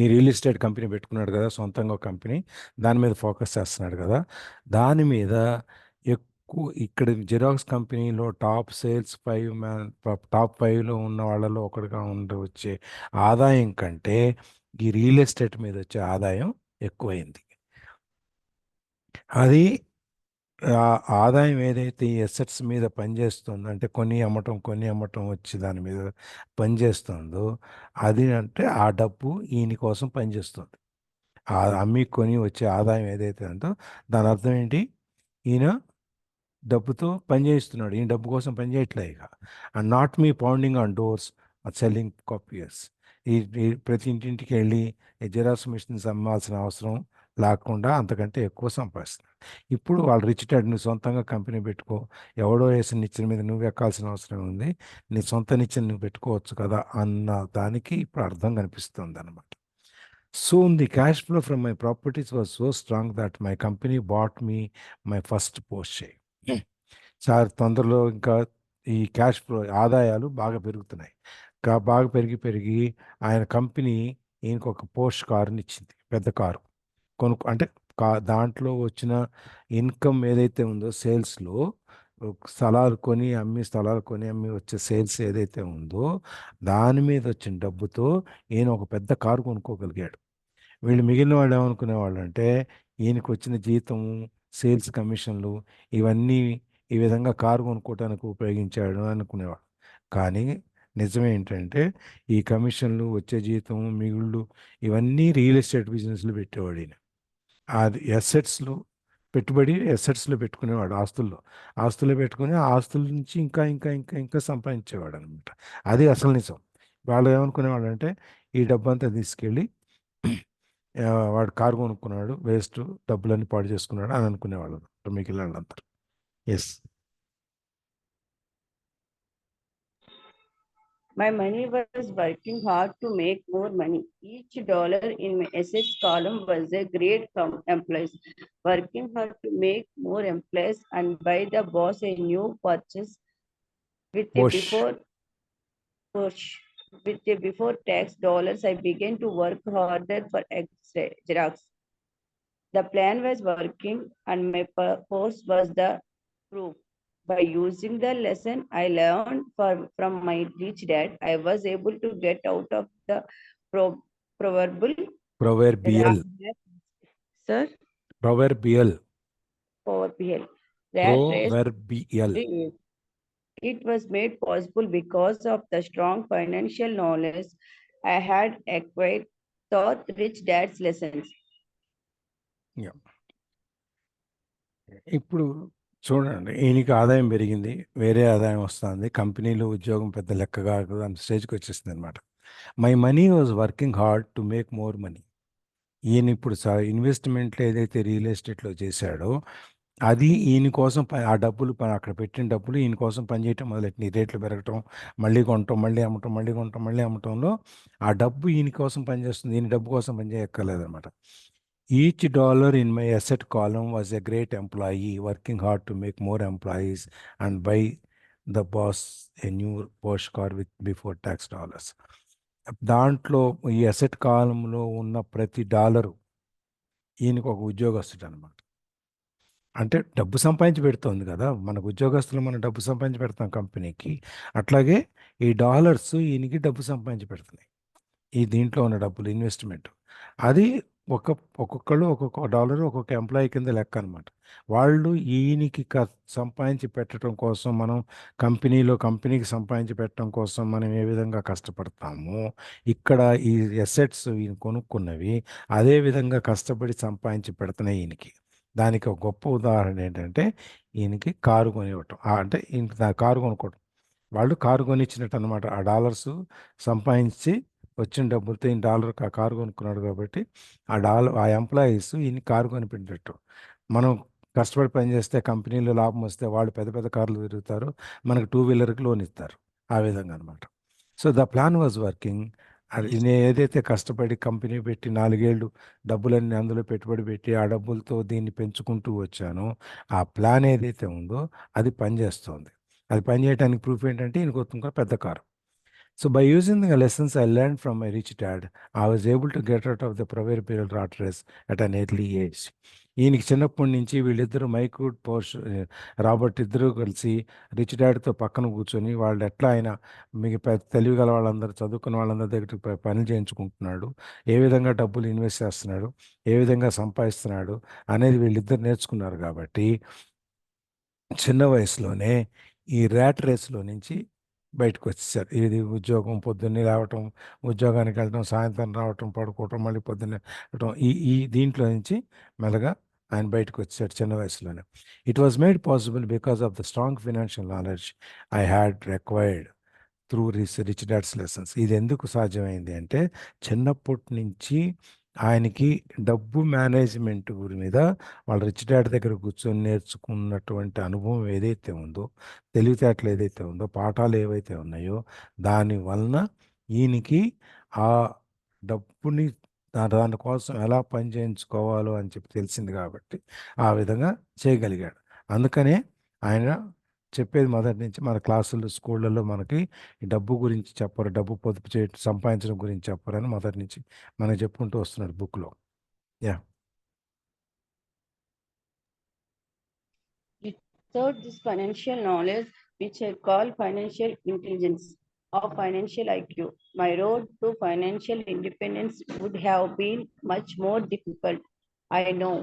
ఈ రియల్ ఎస్టేట్ కంపెనీ పెట్టుకున్నాడు కదా, సొంతంగా ఒక కంపెనీ, దాని మీద ఫోకస్ చేస్తున్నాడు కదా. దాని మీద ఎక్కువ ఇక్కడ జిరాక్స్ కంపెనీలో టాప్ సేల్స్ 5లో ఉన్న వాళ్ళలో ఒకటిగా వచ్చే ఆదాయం కంటే ఈ రియల్ ఎస్టేట్ మీద వచ్చే ఆదాయం ఎక్కువైంది. అది ఆదాయం ఏదైతే ఈ ఎసెట్స్ మీద పనిచేస్తుందో, అంటే కొని అమ్మటం వచ్చి దాని మీద పనిచేస్తుందో, అది అంటే ఆ డబ్బు ఈయన కోసం పనిచేస్తుంది. అమ్మి కొని వచ్చే ఆదాయం ఏదైతే ఉందో దాని అర్థం ఏంటి, ఈయన డబ్బుతో పనిచేస్తున్నాడు, ఈయన డబ్బు కోసం పనిచేయట్లే ఇక. And not me pounding on doors selling copies. ఈ ప్రతి ఇంటింటికి వెళ్ళి జిరాక్స్ మిషన్స్ అమ్మాల్సిన అవసరం లేకుండా అంతకంటే ఎక్కువ సంపాదిస్తున్నాడు. ఇప్పుడు వాళ్ళు రిచ్ డాడ్, నువ్వు సొంతంగా కంపెనీ పెట్టుకో, ఎవడో వేసిన నిచ్చెన మీద నువ్వు ఎక్కాల్సిన అవసరం ఉంది, నీ సొంత నిచ్చెన నువ్వు పెట్టుకోవచ్చు కదా అన్న దానికి ఇప్పుడు అర్థం కనిపిస్తుంది అనమాట. Soon the cash flow from my properties was so strong that my company bought me my first Porsche. చాలా తొందరలో ఇంకా ఈ క్యాష్ ఫ్లో ఆదాయాలు బాగా పెరుగుతున్నాయి. బాగా పెరిగి ఆయన కంపెనీ ఈయనకు ఒక పోర్ష్ కారుని ఇచ్చింది, పెద్ద కారు అంటే దాంట్లో వచ్చిన ఇన్కమ్ ఏదైతే ఉందో సేల్స్లో, స్థలాలు కొని అమ్మి వచ్చే సేల్స్ ఏదైతే ఉందో దాని మీద వచ్చిన డబ్బుతో ఈయన ఒక పెద్ద కారు కొనుక్కోగలిగాడు. వీళ్ళు మిగిలిన వాళ్ళు ఏమనుకునేవాళ్ళు అంటే ఈయనకు వచ్చిన జీతం, సేల్స్ కమిషన్లు ఇవన్నీ ఈ విధంగా కారు కొనుక్కోవడానికి ఉపయోగించాడు అనుకునేవాడు. కానీ నిజం ఏంటంటే ఈ కమిషన్లు, వచ్చే జీతం, మిగుళ్ళు ఇవన్నీ రియల్ ఎస్టేట్ బిజినెస్లో పెట్టేవాడు ఈయన. అది ఎసెట్స్లో పెట్టుకునేవాడు, ఆస్తుల్లో పెట్టుకుని ఆస్తుల నుంచి ఇంకా సంపాదించేవాడు అనమాట. అది అసలు నిజం. వాళ్ళు ఏమనుకునేవాడు అంటే ఈ డబ్బంతా తీసుకెళ్ళి వాడు కారు కొనుక్కున్నాడు, వేస్ట్, డబ్బులన్నీ పాడు చేసుకున్నాడు అని అనుకునేవాళ్ళు మిగిలిన వాళ్ళందరూ. Yes My money was working hard to make more money. Each dollar in my assets column was a great employees. Working hard to make more employees and buy the boss a new purchase with a Push. push. With a before tax dollars, I began to work harder for Xerox. The plan was working and my post was the proof. By using the lesson I learned from my rich dad, I was able to get out of the proverbial Proverbial. sir, Proverbial. proverbial rat race. Proverbial. It was made possible because of the strong financial knowledge I had acquired thought rich dad's lessons. ఇప్పుడు చూడండి, ఈయనకి ఆదాయం పెరిగింది, వేరే ఆదాయం వస్తుంది, కంపెనీలో ఉద్యోగం పెద్ద లెక్కగా అంత స్టేజ్కి వచ్చేసింది అనమాట. My money was working hard to make more money. ఈయన ఇప్పుడు ఇన్వెస్ట్మెంట్లు ఏదైతే రియల్ ఎస్టేట్లో చేశాడో అది ఈయన కోసం ఆ డబ్బులు అక్కడ పెట్టిన డబ్బులు ఈయన కోసం పనిచేయటం మొదలెట్టింది. రేట్లు పెరగటం, మళ్ళీ కొనటం, మళ్ళీ అమ్మటం, మళ్ళీ కొనటం, మళ్ళీ అమ్మటంలో ఆ డబ్బు ఈయన కోసం పనిచేస్తుంది, ఈయన డబ్బు కోసం పనిచేయక్కర్లేదన్నమాట. Each dollar in my asset column was a great employee working hard to make more employees and buy the boss a new Porsche car with before tax dollars. దాంట్లో ఈ అసెట్ కాలంలో ఉన్న ప్రతి డాలరు ఈయనకు ఒక ఉద్యోగస్తుడు అనమాట. అంటే డబ్బు సంపాదించి పెడుతోంది కదా, మనకు ఉద్యోగస్తులు మనం డబ్బు సంపాదించి పెడతాం కంపెనీకి, అట్లాగే ఈ డాలర్స్ ఈయనకి డబ్బు సంపాదించి పెడుతున్నాయి. ఈ దీంట్లో ఉన్న డబ్బులు ఇన్వెస్ట్మెంట్ అది ఒక్కొక్కళ్ళు ఒక్కొక్క డాలర్ ఒక్కొక్క ఎంప్లాయీ కింద లెక్క అనమాట. వాళ్ళు ఈయనకి సంపాదించి పెట్టడం కోసం మనం కంపెనీకి సంపాదించి పెట్టడం కోసం మనం ఏ విధంగా కష్టపడతామో, ఇక్కడ ఈ అసెట్స్ ఈయన కొనుక్కున్నవి అదే విధంగా కష్టపడి సంపాదించి పెడుతున్నాయి ఈయనకి. దానికి ఒక గొప్ప ఉదాహరణ ఏంటంటే ఈయనకి కారు కొనివ్వటం, అంటే ఈయనకి కారు కొనుక్కోవటం. వాళ్ళు కారు కొనిచ్చినట్టు అనమాట. ఆ డాలర్స్ సంపాదించి వచ్చిన డబ్బులతో ఈయన కారు కొనుక్కున్నాడు కాబట్టి ఆ ఎంప్లాయీస్ ఈయన కారు కొనిపెట్టినట్టు. మనం కష్టపడి పనిచేస్తే కంపెనీలో లాభం వస్తే వాళ్ళు పెద్ద పెద్ద కార్లు తిరుగుతారు, మనకు 2 వీలర్కి లోన్ ఇస్తారు. ఆ విధంగా అనమాట. So the plan was working. నేను ఏదైతే కష్టపడి కంపెనీ పెట్టి 4 ఏళ్ళు డబ్బులన్నీ అందులో పెట్టుబడి పెట్టి ఆ డబ్బులతో దీన్ని పెంచుకుంటూ వచ్చానో, ఆ ప్లాన్ ఏదైతే ఉందో అది పనిచేస్తుంది. అది పనిచేయడానికి ప్రూఫ్ ఏంటంటే ఈయనకు వస్తుంది పెద్ద car. So by using the lessons I learned from my rich dad, I was able to get out of the proverbial rat race at an early age. ఈయనకి చిన్నప్పటి నుంచి వీళ్ళిద్దరూ రాబర్ట్ ఇద్దరు కలిసి రిచ్ డాడ్తో పక్కన కూర్చొని వాళ్ళు ఎట్లా ఆయన తెలివి గల వాళ్ళందరూ చదువుకున్న వాళ్ళందరి దగ్గర పనులు చేయించుకుంటున్నాడు, ఏ విధంగా డబ్బులు ఇన్వెస్ట్ చేస్తున్నాడు, ఏ విధంగా సంపాదిస్తున్నాడు అనేది వీళ్ళిద్దరు నేర్చుకున్నారు. కాబట్టి చిన్న వయసులోనే ఈ ర్యాట్ రేస్లో నుంచి బయటకు వచ్చేసారు. ఇది ఉద్యోగం, పొద్దున్నే రావటం, ఉద్యోగానికి వెళ్ళటం, సాయంత్రం రావటం, పడుకోవటం, మళ్ళీ పొద్దున్నే రావటం, ఈ దీంట్లో నుంచి మెల్లగా ఆయన బయటకు వచ్చాడు చిన్న వయసులోనే. It was made possible because of the strong financial knowledge I had required through rich dad's lessons. ఇది ఎందుకు సాధ్యమైంది అంటే చిన్నప్పటి నుంచి ఆయనకి డబ్బు మేనేజ్మెంట్ మీద వాళ్ళ రిచ్ డాడ్ దగ్గర కూర్చొని నేర్చుకున్నటువంటి అనుభవం ఏదైతే ఉందో, తెలివితేటలు ఏదైతే ఉందో, పాఠాలు ఏవైతే ఉన్నాయో, దాని వలన ఈయనకి ఆ డబ్బుని దానికోసం ఎలా పని చేయించుకోవాలో అని చెప్పి తెలిసింది కాబట్టి ఆ విధంగా చేయగలిగాడు. అందుకనే ఆయన చెప్పేది మొదటి నుంచి మన క్లాసుల్లో, స్కూళ్ళల్లో మనకి డబ్బు గురించి చెప్పరు, డబ్బు పొదుపు చేయడం, సంపాదించడం గురించి చెప్పరు అని మొదటి నుంచి మనకు చెప్పుకుంటూ వస్తున్నాడు బుక్లో. Yeah. Third, this financial knowledge, which I call financial intelligence or financial IQ. My road to financial independence would have been much more difficult. I know.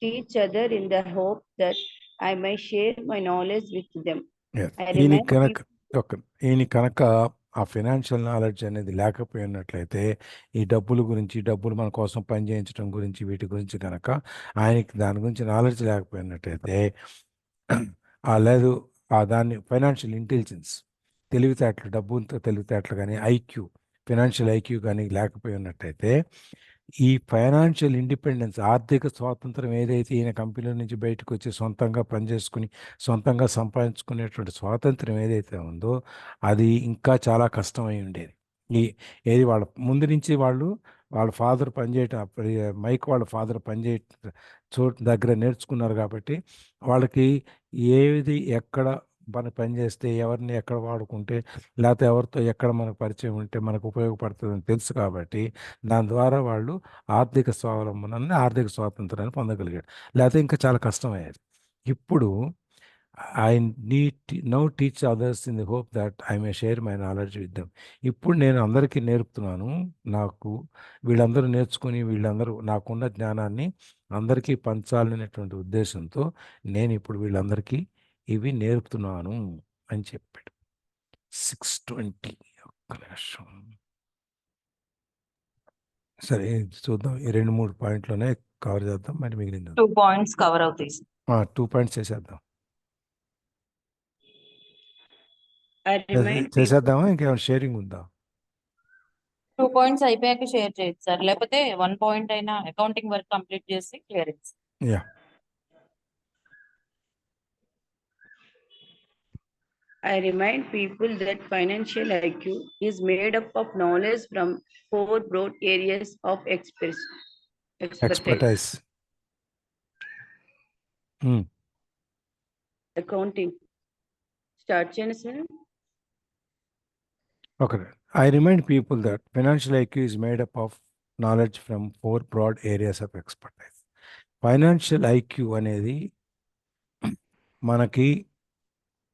Teach other in the hope that I may share my knowledge with them. ఈయన కనుక ఆ ఫినాన్షియల్ నాలెడ్జ్ అనేది లేకపోయినట్లయితే ఈ డబ్బుల గురించి, డబ్బులు మన కోసం పని చేయించడం గురించి, వీటి గురించి కనుక ఆయనకి దాని గురించి నాలెడ్జ్ లేకపోయినట్లయితే లేదు దాన్ని ఫైనాన్షియల్ ఇంటెలిజెన్స్, తెలివితేటలు, డబ్బులతో తెలివితేటలు కానీ, ఫినాన్షియల్ ఐక్యూ కానీ లేకపోయినట్టయితే ఈ ఫైనాన్షియల్ ఇండిపెండెన్స్, ఆర్థిక స్వాతంత్రం ఏదైతే ఈయన కంపెనీల నుంచి బయటకు వచ్చి సొంతంగా పనిచేసుకుని సొంతంగా సంపాదించుకునేటువంటి స్వాతంత్రం ఏదైతే ఉందో అది ఇంకా చాలా కష్టమై ఉండేది. ఈ ఏది వాళ్ళ ముందు నుంచి వాళ్ళ ఫాదర్ పనిచేయటం అప్పుడు మైక్ వాళ్ళ ఫాదర్ పనిచేయ చోటు దగ్గర నేర్చుకున్నారు కాబట్టి వాళ్ళకి ఏది ఎక్కడ పని చేస్తే ఎవరిని ఎక్కడ వాడుకుంటే లేకపోతే ఎవరితో ఎక్కడ మనకు పరిచయం ఉంటే మనకు ఉపయోగపడుతుందని తెలుసు కాబట్టి దాని ద్వారా వాళ్ళు ఆర్థిక స్వావలంబనాన్ని ఆర్థిక స్వాతంత్రాన్ని పొందగలిగాడు. లేకపోతే ఇంకా చాలా కష్టమయ్యేది. ఇప్పుడు I need now teach others in the hope that I may share my knowledge with them. ఇప్పుడు నేను అందరికీ నేర్పుతున్నాను. నాకు వీళ్ళందరూ నేర్చుకుని వీళ్ళందరూ నాకున్న జ్ఞానాన్ని అందరికీ పంచాలనేటువంటి ఉద్దేశంతో నేను ఇప్పుడు వీళ్ళందరికీ ఇవి నేర్పుతున్నాను అని చెప్పాడు. 6:20 ఒక్క నిమిషం. సరే చూద్దాం. ఈ 2-3 పాయింట్లోనే కవర్ చేద్దాం. మరి మిగిలింది 2 points కవర్ అవుతాయి. 2 పాయింట్స్ చేసేద్దాం. I remind people చేసేద్దామా ఇంకేమైనా షేరింగ్ ఉందా? 2 points అయిపోయాక షేర్ చేయొచ్చు సార్. లేకపోతే 1 point అయినా అకౌంటింగ్ వర్క్ కంప్లీట్ చేసి clearance. Yeah I remind people that financial IQ is made up of knowledge from 4 broad areas of expertise. Expertise. Accounting. Start చేయండి sir. Okay. I remind people that financial IQ is made up of knowledge from 4 broad areas of expertise. Financial IQ అనేది మనకి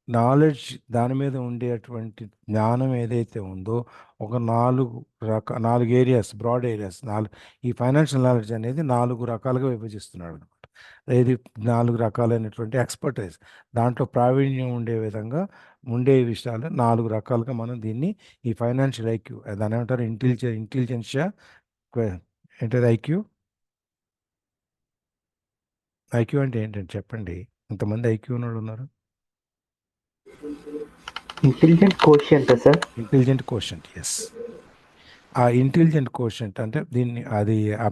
నాలెడ్జ్ దాని మీద ఉండేటువంటి జ్ఞానం ఏదైతే ఉందో ఒక 4 ఏరియాస్, బ్రాడ్ ఏరియాస్, ఈ ఫైనాన్షియల్ నాలెడ్జ్ అనేది 4 రకాలుగా విభజిస్తున్నాడు అనమాట. ఇది 4 రకాలైనటువంటి ఎక్స్పర్టైజ్, దాంట్లో ప్రావీణ్యం ఉండే విధంగా ఉండే విషయాలు 4 రకాలుగా మనం దీన్ని ఈ ఫైనాన్షియల్ ఐక్యూ దాని ఏమంటారు ఇంటెలిజెన్షియా ఏంటది ఐక్యూ అంటే ఏంటంటే చెప్పండి. ఇంతమంది ఐక్యూ ఉన్నోళ్ళు ఉన్నారు. Intelligent quotient sir. Intelligent quotient, yes. ఆ ఇంటెలిజెంట్ కోషెంట్ అంటే దీన్ని అది ఆ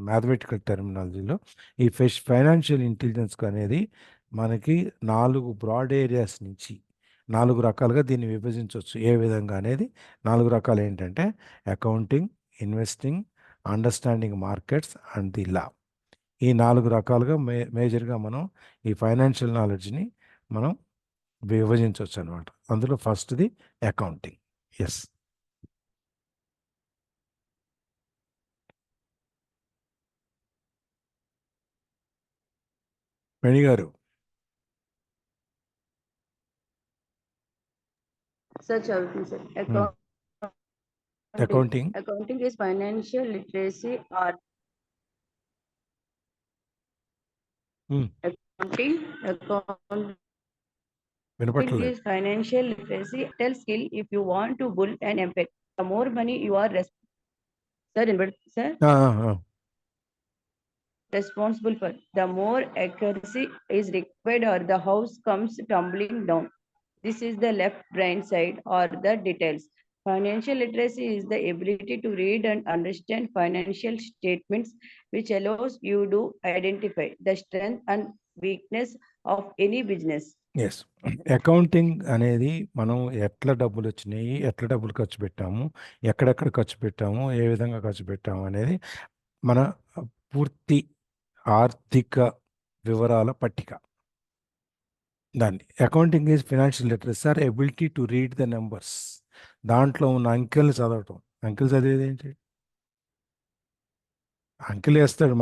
మ్యాథమెటికల్ టెర్మినాలజీలో ఈ ఫైనాన్షియల్ ఇంటెలిజెన్స్ అనేది మనకి 4 బ్రాడ్ ఏరియాస్ నుంచి 4 రకాలుగా దీన్ని విభజించవచ్చు. ఏ విధంగా అనేది 4 రకాలు ఏంటంటే accounting, investing, understanding markets and the law. ఈ 4 రకాలుగా మేజర్గా మనం ఈ ఫైనాన్షియల్ నాలెడ్జ్ని మనం విభజించవచ్చు అనమాట. అందులో ఫస్ట్ది అకౌంటింగ్. ఎస్. మణి గారు. Sir, చదువుతుంది sir. Accounting. Accounting is financial literacy or accounting వినపట్లేదు. is financial literacy tell skill if you want to build an empire. The more money you are responsible for, the more accuracy is required or the house comes tumbling down. This is the left brain side or the details. Financial literacy is the ability to read and understand financial statements, which allows you to identify the strength and weakness of any business. Yes. Accounting అనేది మనం ఎట్లా డబ్బులు వచ్చినాయి, ఎట్లా డబ్బులు ఖర్చు పెట్టాము, ఎక్కడెక్కడ ఖర్చు పెట్టాము, ఏ విధంగా ఖర్చు పెట్టాము అనేది మన పూర్తి ఆర్థిక వివరాల పట్టిక. దాన్ని accounting is financial literacy or ability to read the numbers. దాంట్లో ఉన్న అంకెల్ని చదవటం. అంకెలు చదివేది ఏంటి? అంకెలు వేస్తాడు.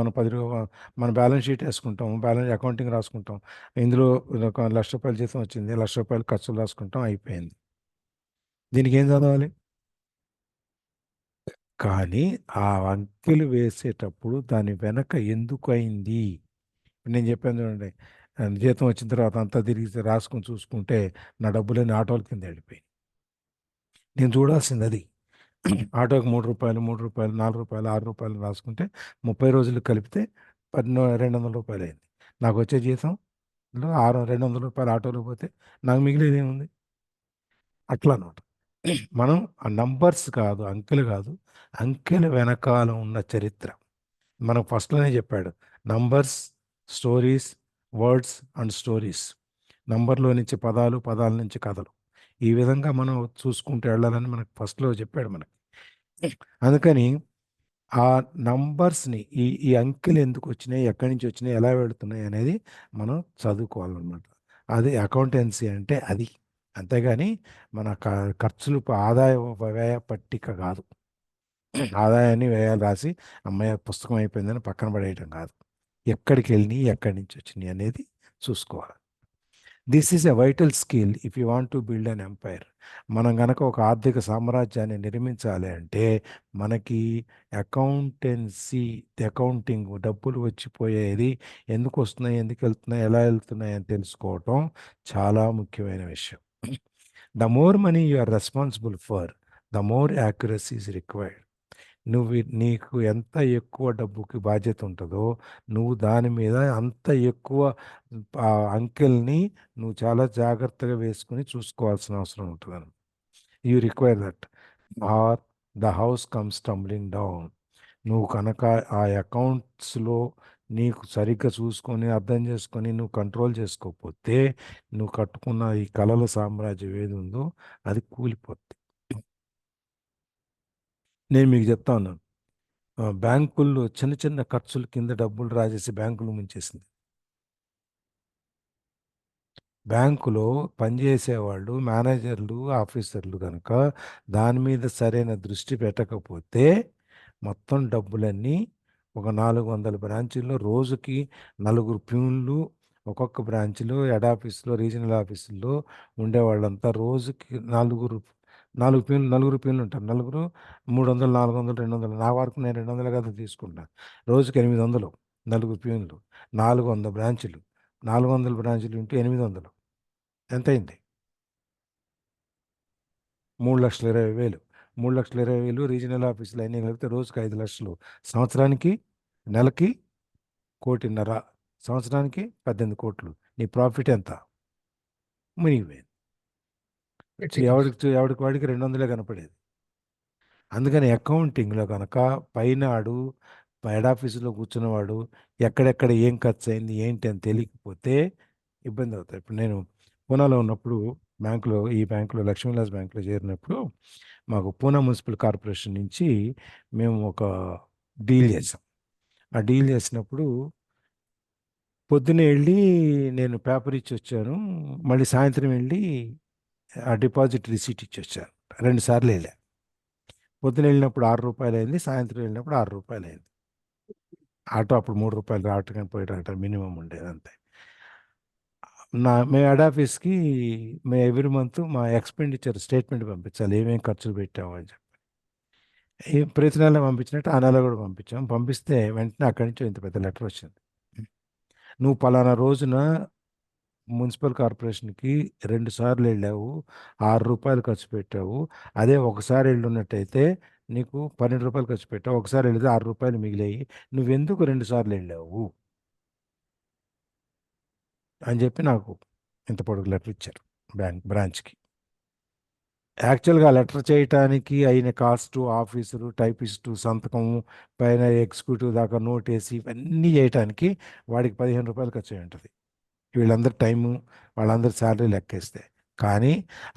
మన బ్యాలెన్స్ షీట్ వేసుకుంటాం, అకౌంటింగ్ రాసుకుంటాం. ఇందులో ₹1,00,000 జీతం వచ్చింది, ₹1,00,000 ఖర్చులు రాసుకుంటాం, అయిపోయింది. దీనికి ఏం చదవాలి? కానీ ఆ అంకెలు వేసేటప్పుడు దాని వెనక ఎందుకు అయింది? నేను చెప్పాను చూడండి, జీతం వచ్చిన తర్వాత అంతా తిరిగి రాసుకొని చూసుకుంటే నా డబ్బులన్నీ ఆటోల కింద వెళ్ళిపోయి. నేను చూడాల్సింది అది. ఆటోకి ₹3, ₹3, ₹4, ₹6 రాసుకుంటే 30 రోజులు కలిపితే ₹200 అయింది. నాకు వచ్చే జీతంలో ₹200 ఆటోలో పోతే నాకు మిగిలేది ఏముంది? అట్లా అనమాట. మనం ఆ నంబర్స్ కాదు, అంకెలు కాదు, అంకెల వెనకాల ఉన్న చరిత్ర. మనం ఫస్ట్లోనే చెప్పాడు, numbers, stories, words and stories. నంబర్లో నుంచి పదాలు, పదాల నుంచి కథలు. ఈ విధంగా మనం చూసుకుంటూ వెళ్ళాలని మనకు ఫస్ట్లో చెప్పాడు మనకి. అందుకని ఆ నంబర్స్ని, ఈ అంకెలు ఎందుకు వచ్చినాయి, ఎక్కడి నుంచి వచ్చినాయి, ఎలా వెళుతున్నాయి అనేది మనం చదువుకోవాలన్నమాట. అది అకౌంటెన్సీ అంటే అది. అంతేగాని మన ఖర్చులు, ఆదాయ వ్యయ పట్టిక కాదు. ఆదాయాన్ని వ్యయాలు రాసి అమ్మాయి పుస్తకం అయిపోయిందని పక్కన పడేయటం కాదు. ఎక్కడికి వెళ్ళినాయి, ఎక్కడి నుంచి వచ్చినాయి అనేది చూసుకోవాలి. This is a vital skill if you want to build an umpire. మనం కనుక ఒక ఆర్థిక సామ్రాజ్యాన్ని నిర్మించాలి అంటే మనకి అకౌంటెన్సీ, అకౌంటింగ్, డబ్బులు వచ్చిపోయేది ఎందుకు వస్తున్నాయి, ఎందుకు వెళ్తున్నాయి, ఎలా వెళ్తున్నాయి అని తెలుసుకోవటం చాలా ముఖ్యమైన విషయం. The more money you are responsible for, the more accuracy is required. నీకు ఎంత ఎక్కువ డబ్బుకి బాధ్యత ఉంటుందో నువ్వు దాని మీద అంత ఎక్కువ అంకెల్ని నువ్వు చాలా జాగ్రత్తగా వేసుకుని చూసుకోవాల్సిన అవసరం ఉంటుంది. You require that or the house comes tumbling down. నువ్వు కనుక ఆ అకౌంట్స్లో నీకు సరిగ్గా చూసుకొని అర్థం చేసుకొని నువ్వు కంట్రోల్ చేసుకోకపోతే నువ్వు కట్టుకున్న ఈ కళల సామ్రాజ్యం ఏది ఉందో అది కూలిపోతుంది. నేను మీకు చెప్తా ఉన్నాను, బ్యాంకుల్లో చిన్న చిన్న ఖర్చుల కింద డబ్బులు రాజేసి బ్యాంకులు ముంచేసింది. బ్యాంకులో పనిచేసేవాళ్ళు, మేనేజర్లు, ఆఫీసర్లు కనుక దాని మీద సరైన దృష్టి పెట్టకపోతే మొత్తం డబ్బులన్నీ ఒక 400 బ్రాంచీల్లో రోజుకి 4 ప్యూన్లు, ఒక్కొక్క బ్రాంచ్లో, హెడ్ ఆఫీస్లో, రీజనల్ ఆఫీసుల్లో ఉండేవాళ్ళంతా రోజుకి 4 ప్యూన్లు ఉంటారు. నలుగురు 300, 400, 200. నా వరకు నేను 200 కదా తీసుకుంటాను. రోజుకి 800, 4 ప్యూన్లు, 400 బ్రాంచులు, 400 బ్రాంచులు ఇంటూ 800 ఎంతైంది? 3,20,000. 3,20,000 రీజనల్ ఆఫీసులు అన్నీ కలిపితే రోజుకి 5 లక్షలు. సంవత్సరానికి, నెలకి 1,50,00,000. సంవత్సరానికి 18 కోట్లు. నీ ప్రాఫిట్ ఎంత? మునిగిపోయింది. ఎవడికి వాడికి 200 కనపడేది. అందుకని అకౌంటింగ్లో కనుక పైనాడు హెడ్ ఆఫీసులో కూర్చున్నవాడు ఎక్కడెక్కడ ఏం ఖర్చు అయింది ఏంటి అని తెలియకపోతే ఇబ్బంది అవుతాయి. ఇప్పుడు నేను పూనాలో ఉన్నప్పుడు ఈ బ్యాంకులో లక్ష్మీ విలాస్ బ్యాంకులో చేరినప్పుడు మాకు పూనా మున్సిపల్ కార్పొరేషన్ నుంచి మేము ఒక డీల్ చేసాం. ఆ డీల్ చేసినప్పుడు పొద్దున్నే వెళ్ళి నేను పేపర్ ఇచ్చి వచ్చాను, మళ్ళీ సాయంత్రం వెళ్ళి ఆ డిపాజిట్ రిసీట్ ఇచ్చి వచ్చాను. 2 సార్లు వెళ్ళా. పొద్దున వెళ్ళినప్పుడు 6 రూపాయలు అయింది, సాయంత్రం వెళ్ళినప్పుడు 6 రూపాయలు అయింది. ఆటో అప్పుడు 3 రూపాయలు రావటం పోయటం మినిమం ఉండేది అంతే. మేము హెడ్ ఆఫీస్కి మేము ఎవ్రీ మంత్ మా ఎక్స్పెండిచర్ స్టేట్మెంట్ పంపించాలి, ఏమేమి ఖర్చులు పెట్టాము అని చెప్పి. ప్రతి నెల పంపించినట్టు ఆ నెల కూడా పంపించాం. పంపిస్తే వెంటనే అక్కడి నుంచి ఇంత పెద్ద లెటర్ వచ్చింది. నువ్వు పలానా రోజున మున్సిపల్ కార్పొరేషన్కి 2 సార్లు వెళ్ళావు, 6 రూపాయలు ఖర్చు పెట్టావు. అదే ఒకసారి వెళ్ళున్నట్టయితే నీకు 12 రూపాయలు ఖర్చు పెట్టావు. ఒకసారి వెళితే 6 రూపాయలు మిగిలాయి. నువ్వెందుకు 2 సార్లు వెళ్ళావు అని చెప్పి నాకు ఇంత పొడుగు లెటర్ ఇచ్చారు బ్రాంచ్కి. యాక్చువల్గా లెటర్ చేయటానికి అయిన కాస్టు, ఆఫీసరు, టైపిస్టు, సంతకము, పైన ఎగ్జిక్యూటివ్ దాకా నోట్ వేసి ఇవన్నీ చేయటానికి వాడికి 15 రూపాయలు ఖర్చు అయి ఉంటుంది. వీళ్ళందరి టైము, వాళ్ళందరి శాలరీ లెక్కేస్తే. కానీ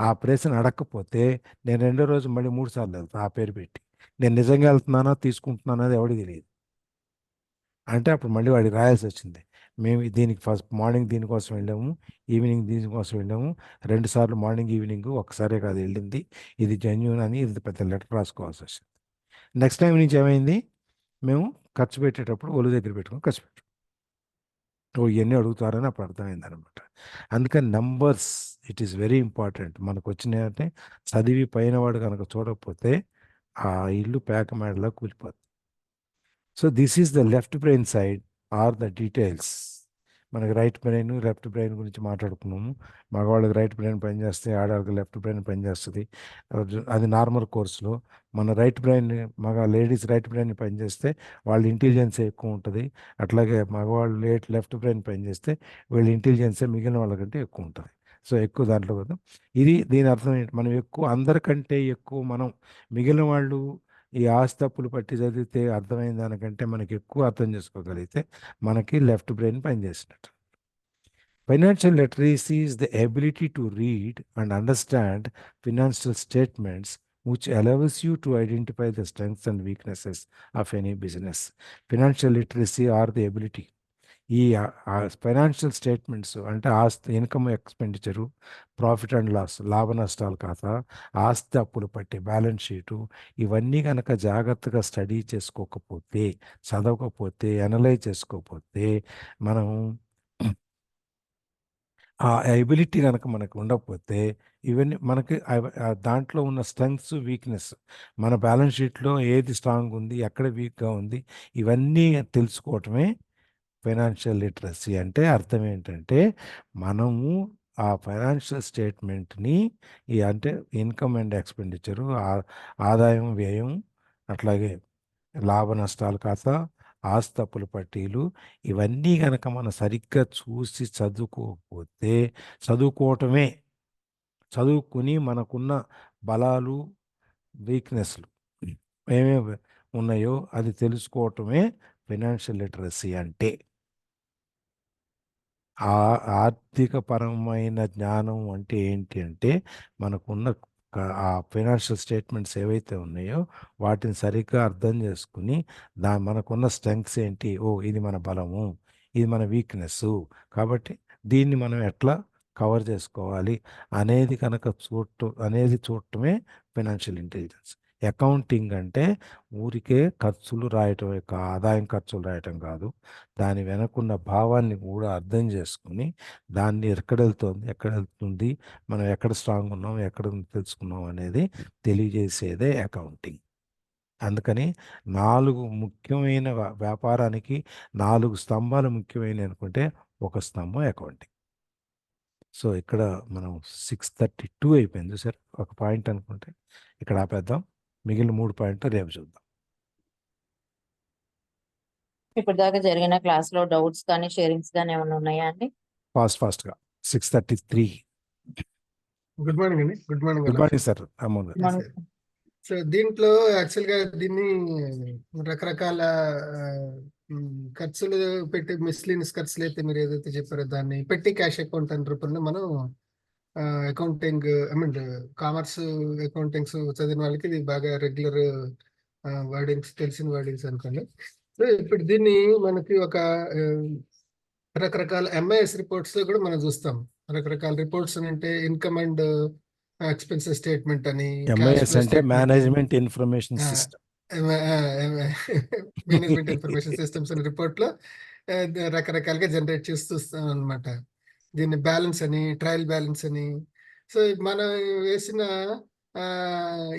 ఆ ప్రెస్ని అడగకపోతే నేను 2వ రోజు మళ్ళీ 3 సార్లు వెళ్తాను ఆ పేరు పెట్టి. నేను నిజంగా వెళ్తున్నానా తీసుకుంటున్నానా అది ఎవరికి తెలియదు. అంటే అప్పుడు మళ్ళీ వాడికి రాయాల్సి వచ్చింది, మేము దీనికి ఫస్ట్ మార్నింగ్ దీనికోసం వెళ్ళాము, ఈవినింగ్ దీనికోసం వెళ్ళాము, 2 సార్లు మార్నింగ్ ఈవినింగ్, ఒక్కసారే కాదు వెళ్ళింది, ఇది జెన్యూన్ అని ఇది పెద్ద లెటర్ రాసుకోవాల్సి వచ్చింది. నెక్స్ట్ టైం నుంచి ఏమైంది, మేము ఖర్చు పెట్టేటప్పుడు ఒళ్ళు దగ్గర పెట్టుకొని ఖర్చు పెట్టాం. ఇవన్నీ అడుగుతారని అప్పుడు అర్థమైంది అనమాట. అందుకని numbers it is very important. మనకు వచ్చినాయంటే చదివి పైన వాడు కనుక చూడకపోతే ఆ ఇల్లు పేక మేడలా కూలిపోతుంది. So this is the left brain side are the details. మనకి రైట్ బ్రెయిన్, లెఫ్ట్ బ్రెయిన్ గురించి మాట్లాడుకున్నాము. మగవాళ్ళకి రైట్ బ్రెయిన్ పనిచేస్తే, ఆడవాళ్ళకి లెఫ్ట్ బ్రెయిన్ పనిచేస్తుంది. అది నార్మల్ కోర్సులో. మన right brain, ladies right brain పనిచేస్తే వాళ్ళ ఇంటెలిజెన్సే ఎక్కువ ఉంటుంది. అట్లాగే మగవాళ్ళు లెఫ్ట్ బ్రెయిన్ పనిచేస్తే వీళ్ళ ఇంటెలిజెన్సే మిగిలిన వాళ్ళకంటే ఎక్కువ ఉంటుంది. సో ఎక్కువ దాంట్లో కదా ఇది దీని అర్థం ఏంటి, మనం ఎక్కువ అందరికంటే ఎక్కువ మనం మిగిలిన వాళ్ళు ఈ ఆస్తి అప్పులు పట్టి చదివితే అర్థమైన దానికంటే మనకి ఎక్కువ అర్థం చేసుకోగలిగితే మనకి లెఫ్ట్ బ్రెయిన్ పనిచేసినట్టు. Financial literacy is the ability to read and understand financial statements, which allows you to identify the strengths and weaknesses of any business. Financial literacy are the ability. ఈ ఫైనాన్షియల్ స్టేట్మెంట్స్ అంటే ఆస్తి, income, expenditure, profit and loss, లాభ నష్టాల ఖాతా, ఆస్తి అప్పులు పట్టి బ్యాలెన్స్ షీటు, ఇవన్నీ కనుక జాగ్రత్తగా స్టడీ చేసుకోకపోతే, చదవకపోతే, అనలైజ్ చేసుకోకపోతే, మనం ఆ ఎబిలిటీ కనుక మనకు ఉండకపోతే ఇవన్నీ మనకి దాంట్లో ఉన్న స్ట్రెంగ్స్, వీక్నెస్, మన బ్యాలెన్స్ షీట్లో ఏది స్ట్రాంగ్ ఉంది, ఎక్కడ వీక్గా ఉంది, ఇవన్నీ తెలుసుకోవటమే ఫైనాన్షియల్ లిటరసీ. అంటే అర్థం ఏంటంటే మనము ఆ ఫైనాన్షియల్ స్టేట్మెంట్ని అంటే ఇన్కమ్ అండ్ ఎక్స్పెండిచరు, ఆదాయం, వ్యయం, అట్లాగే లాభ నష్టాల ఖాతా, ఆస్తి అప్పుల పట్టీలు, ఇవన్నీ కనుక మనం సరిగ్గా చూసి చదువుకోకపోతే, చదువుకుని మనకున్న బలాలు, వీక్నెస్లు ఏమేమి ఉన్నాయో అది తెలుసుకోవటమే ఫైనాన్షియల్ లిటరసీ అంటే. ఆర్థికపరమైన జ్ఞానం అంటే ఏంటి అంటే మనకున్న ఆ ఫైనాన్షియల్ స్టేట్మెంట్స్ ఏవైతే ఉన్నాయో వాటిని సరిగ్గా అర్థం చేసుకుని మనకున్న స్ట్రెంగ్స్ ఏంటి, ఇది మన బలము, ఇది మన వీక్నెస్, కాబట్టి దీన్ని మనం ఎట్లా కవర్ చేసుకోవాలి అనేది చూడటమే ఫైనాన్షియల్ ఇంటెలిజెన్స్. అకౌంటింగ్ అంటే ఊరికే ఖర్చులు రాయటం, ఆదాయం ఖర్చులు రాయటం కాదు, దాని వెనకున్న భావాన్ని కూడా అర్థం చేసుకుని దాన్ని ఎక్కడ వెళ్తుంది, మనం ఎక్కడ స్ట్రాంగ్ ఉన్నాం, ఎక్కడ తెలుసుకున్నాం అనేది తెలియజేసేదే అకౌంటింగ్. అందుకని 4 ముఖ్యమైన వ్యాపారానికి 4 స్తంభాలు ముఖ్యమైన అనుకుంటే ఒక స్తంభం అకౌంటింగ్. సో ఇక్కడ మనం 6:32 అయిపోయింది సార్, ఒక పాయింట్ అనుకుంటే ఇక్కడ ఆపేద్దాం, మిగిలిన 3 పాయింట్లు రేపు చూద్దాం. ఇప్పుడు దాకా జరిగిన క్లాస్ లో డౌట్స్ కానీ షేరింగ్స్ కానీ ఏమైనా ఉన్నాయా అండి? ఫాస్ట్గా 6:33. గుడ్ మార్నింగ్ అండి. Good morning. Good morning sir. Amogh. So దీంట్లో యాక్చువల్గా దీన్ని రకరకాల ఖర్చులు పెట్టి, మిస్లీనియస్ ఖర్చులు అయితే మీరు ఏదైతే చెప్పారో దాన్ని పెట్టి క్యాష్ అకౌంట్ అనే రూపంలో మనం అకౌంటింగ్, కామర్స్ అకౌంటింగ్స్ చదివిన వాళ్ళకి ఇది బాగా రెగ్యులర్ వర్డింగ్స్, తెలిసిన వర్డింగ్స్ అనుకోండి. సో ఇప్పుడు దీన్ని మనకి ఒక రకరకాల ఎంఐఎస్ రిపోర్ట్స్ లో కూడా మనం చూస్తాం. రకరకాల రిపోర్ట్స్ అంటే ఇన్కమ్ అండ్ ఎక్స్పెన్సెస్ స్టేట్మెంట్ అని, ఎంఐఎస్ అంటే management information system, management information systems అనే రిపోర్ట్ లో రకరకాలుగా జనరేట్ చేస్తాం అనమాట. దీన్ని బ్యాలెన్స్ అని, ట్రయల్ బ్యాలెన్స్ అని. సో మనం వేసిన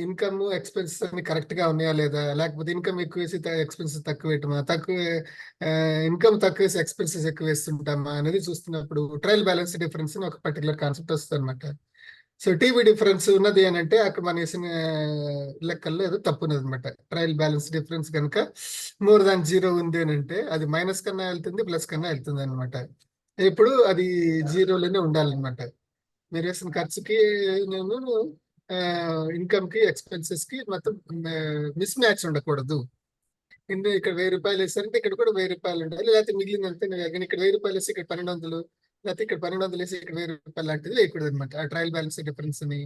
ఇన్కమ్, ఎక్స్పెన్సెస్ అన్ని కరెక్ట్ గా ఉన్నాయా లేదా, లేకపోతే ఇన్కమ్ ఎక్కువ వేసి ఎక్స్పెన్సెస్ తక్కువ వేయటమా, ఇన్కమ్ తక్కువ వేసి ఎక్స్పెన్సెస్ ఎక్కువ వేస్తుంటామా అనేది చూస్తున్నప్పుడు ట్రయల్ బ్యాలెన్స్ డిఫరెన్స్ అని ఒక పర్టికులర్ కాన్సెప్ట్ వస్తుంది అనమాట. సో టీవీ డిఫరెన్స్ ఉన్నది అని అంటే అక్కడ మనం వేసిన లెక్కల్లో ఏదో తప్పు ఉన్నది అనమాట. ట్రయల్ బ్యాలెన్స్ డిఫరెన్స్ కనుక మోర్ దాన్ 0 ఉంది అని అంటే అది మైనస్ కన్నా వెళ్తుంది, ప్లస్ కన్నా వెళ్తుంది అనమాట. ఇప్పుడు అది 0లోనే ఉండాలన్నమాట. మీరు వేసిన ఖర్చుకి, ఇన్కమ్ కి, ఎక్స్పెన్సెస్ కి మొత్తం మిస్ మ్యాచ్ ఉండకూడదు. ఇక్కడ 1000 రూపాయలు వేసారంటే ఇక్కడ కూడా 1000 రూపాయలు ఉండాలి, లేకపోతే మిగిలినంతే ఇక్కడ 1000 రూపాయలు వేసి ఇక్కడ 1200, లేకపోతే ఇక్కడ 1200 వేసి ఇక్కడ 1000 రూపాయలు లాంటిది వేయకూడదు అనమాట. ఆ ట్రయల్ బ్యాలెన్స్ డిఫరెన్స్ అని.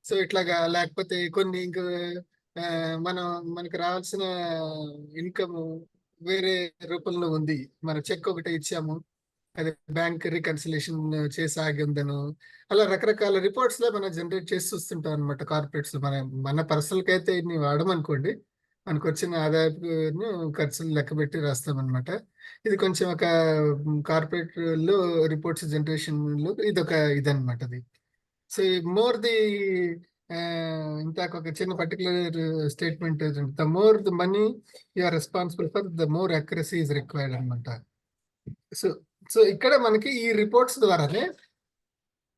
సో ఇట్లాగా, లేకపోతే కొన్ని ఇంకా మనకు రావాల్సిన ఇన్కమ్ వేరే రూపంలో ఉంది, మన చెక్ ఒకటి ఇచ్చాము, అది బ్యాంక్ రికన్సిలేషన్ చేసి ఆగి ఉందను, అలా రకరకాల రిపోర్ట్స్ లో మనం జనరేట్ చేసి చూస్తుంటాం అనమాట. కార్పొరేట్స్ లో మన పర్సనల్ కి అయితే ఇన్ని వాడమనుకోండి, మనకు వచ్చిన ఆదాయపు ఖర్చులు లెక్క పెట్టి రాస్తాం అనమాట. ఇది కొంచెం ఒక కార్పొరేట్ లో రిపోర్ట్స్ జనరేషన్ లో ఇదన్నమాట అది. సో మోర్ ది ఇంతాక ఒక చిన్న particular statement, the more the money you are responsible for, the more accuracy is required అనమాట. సో ఇక్కడ మనకి ఈ రిపోర్ట్స్ ద్వారానే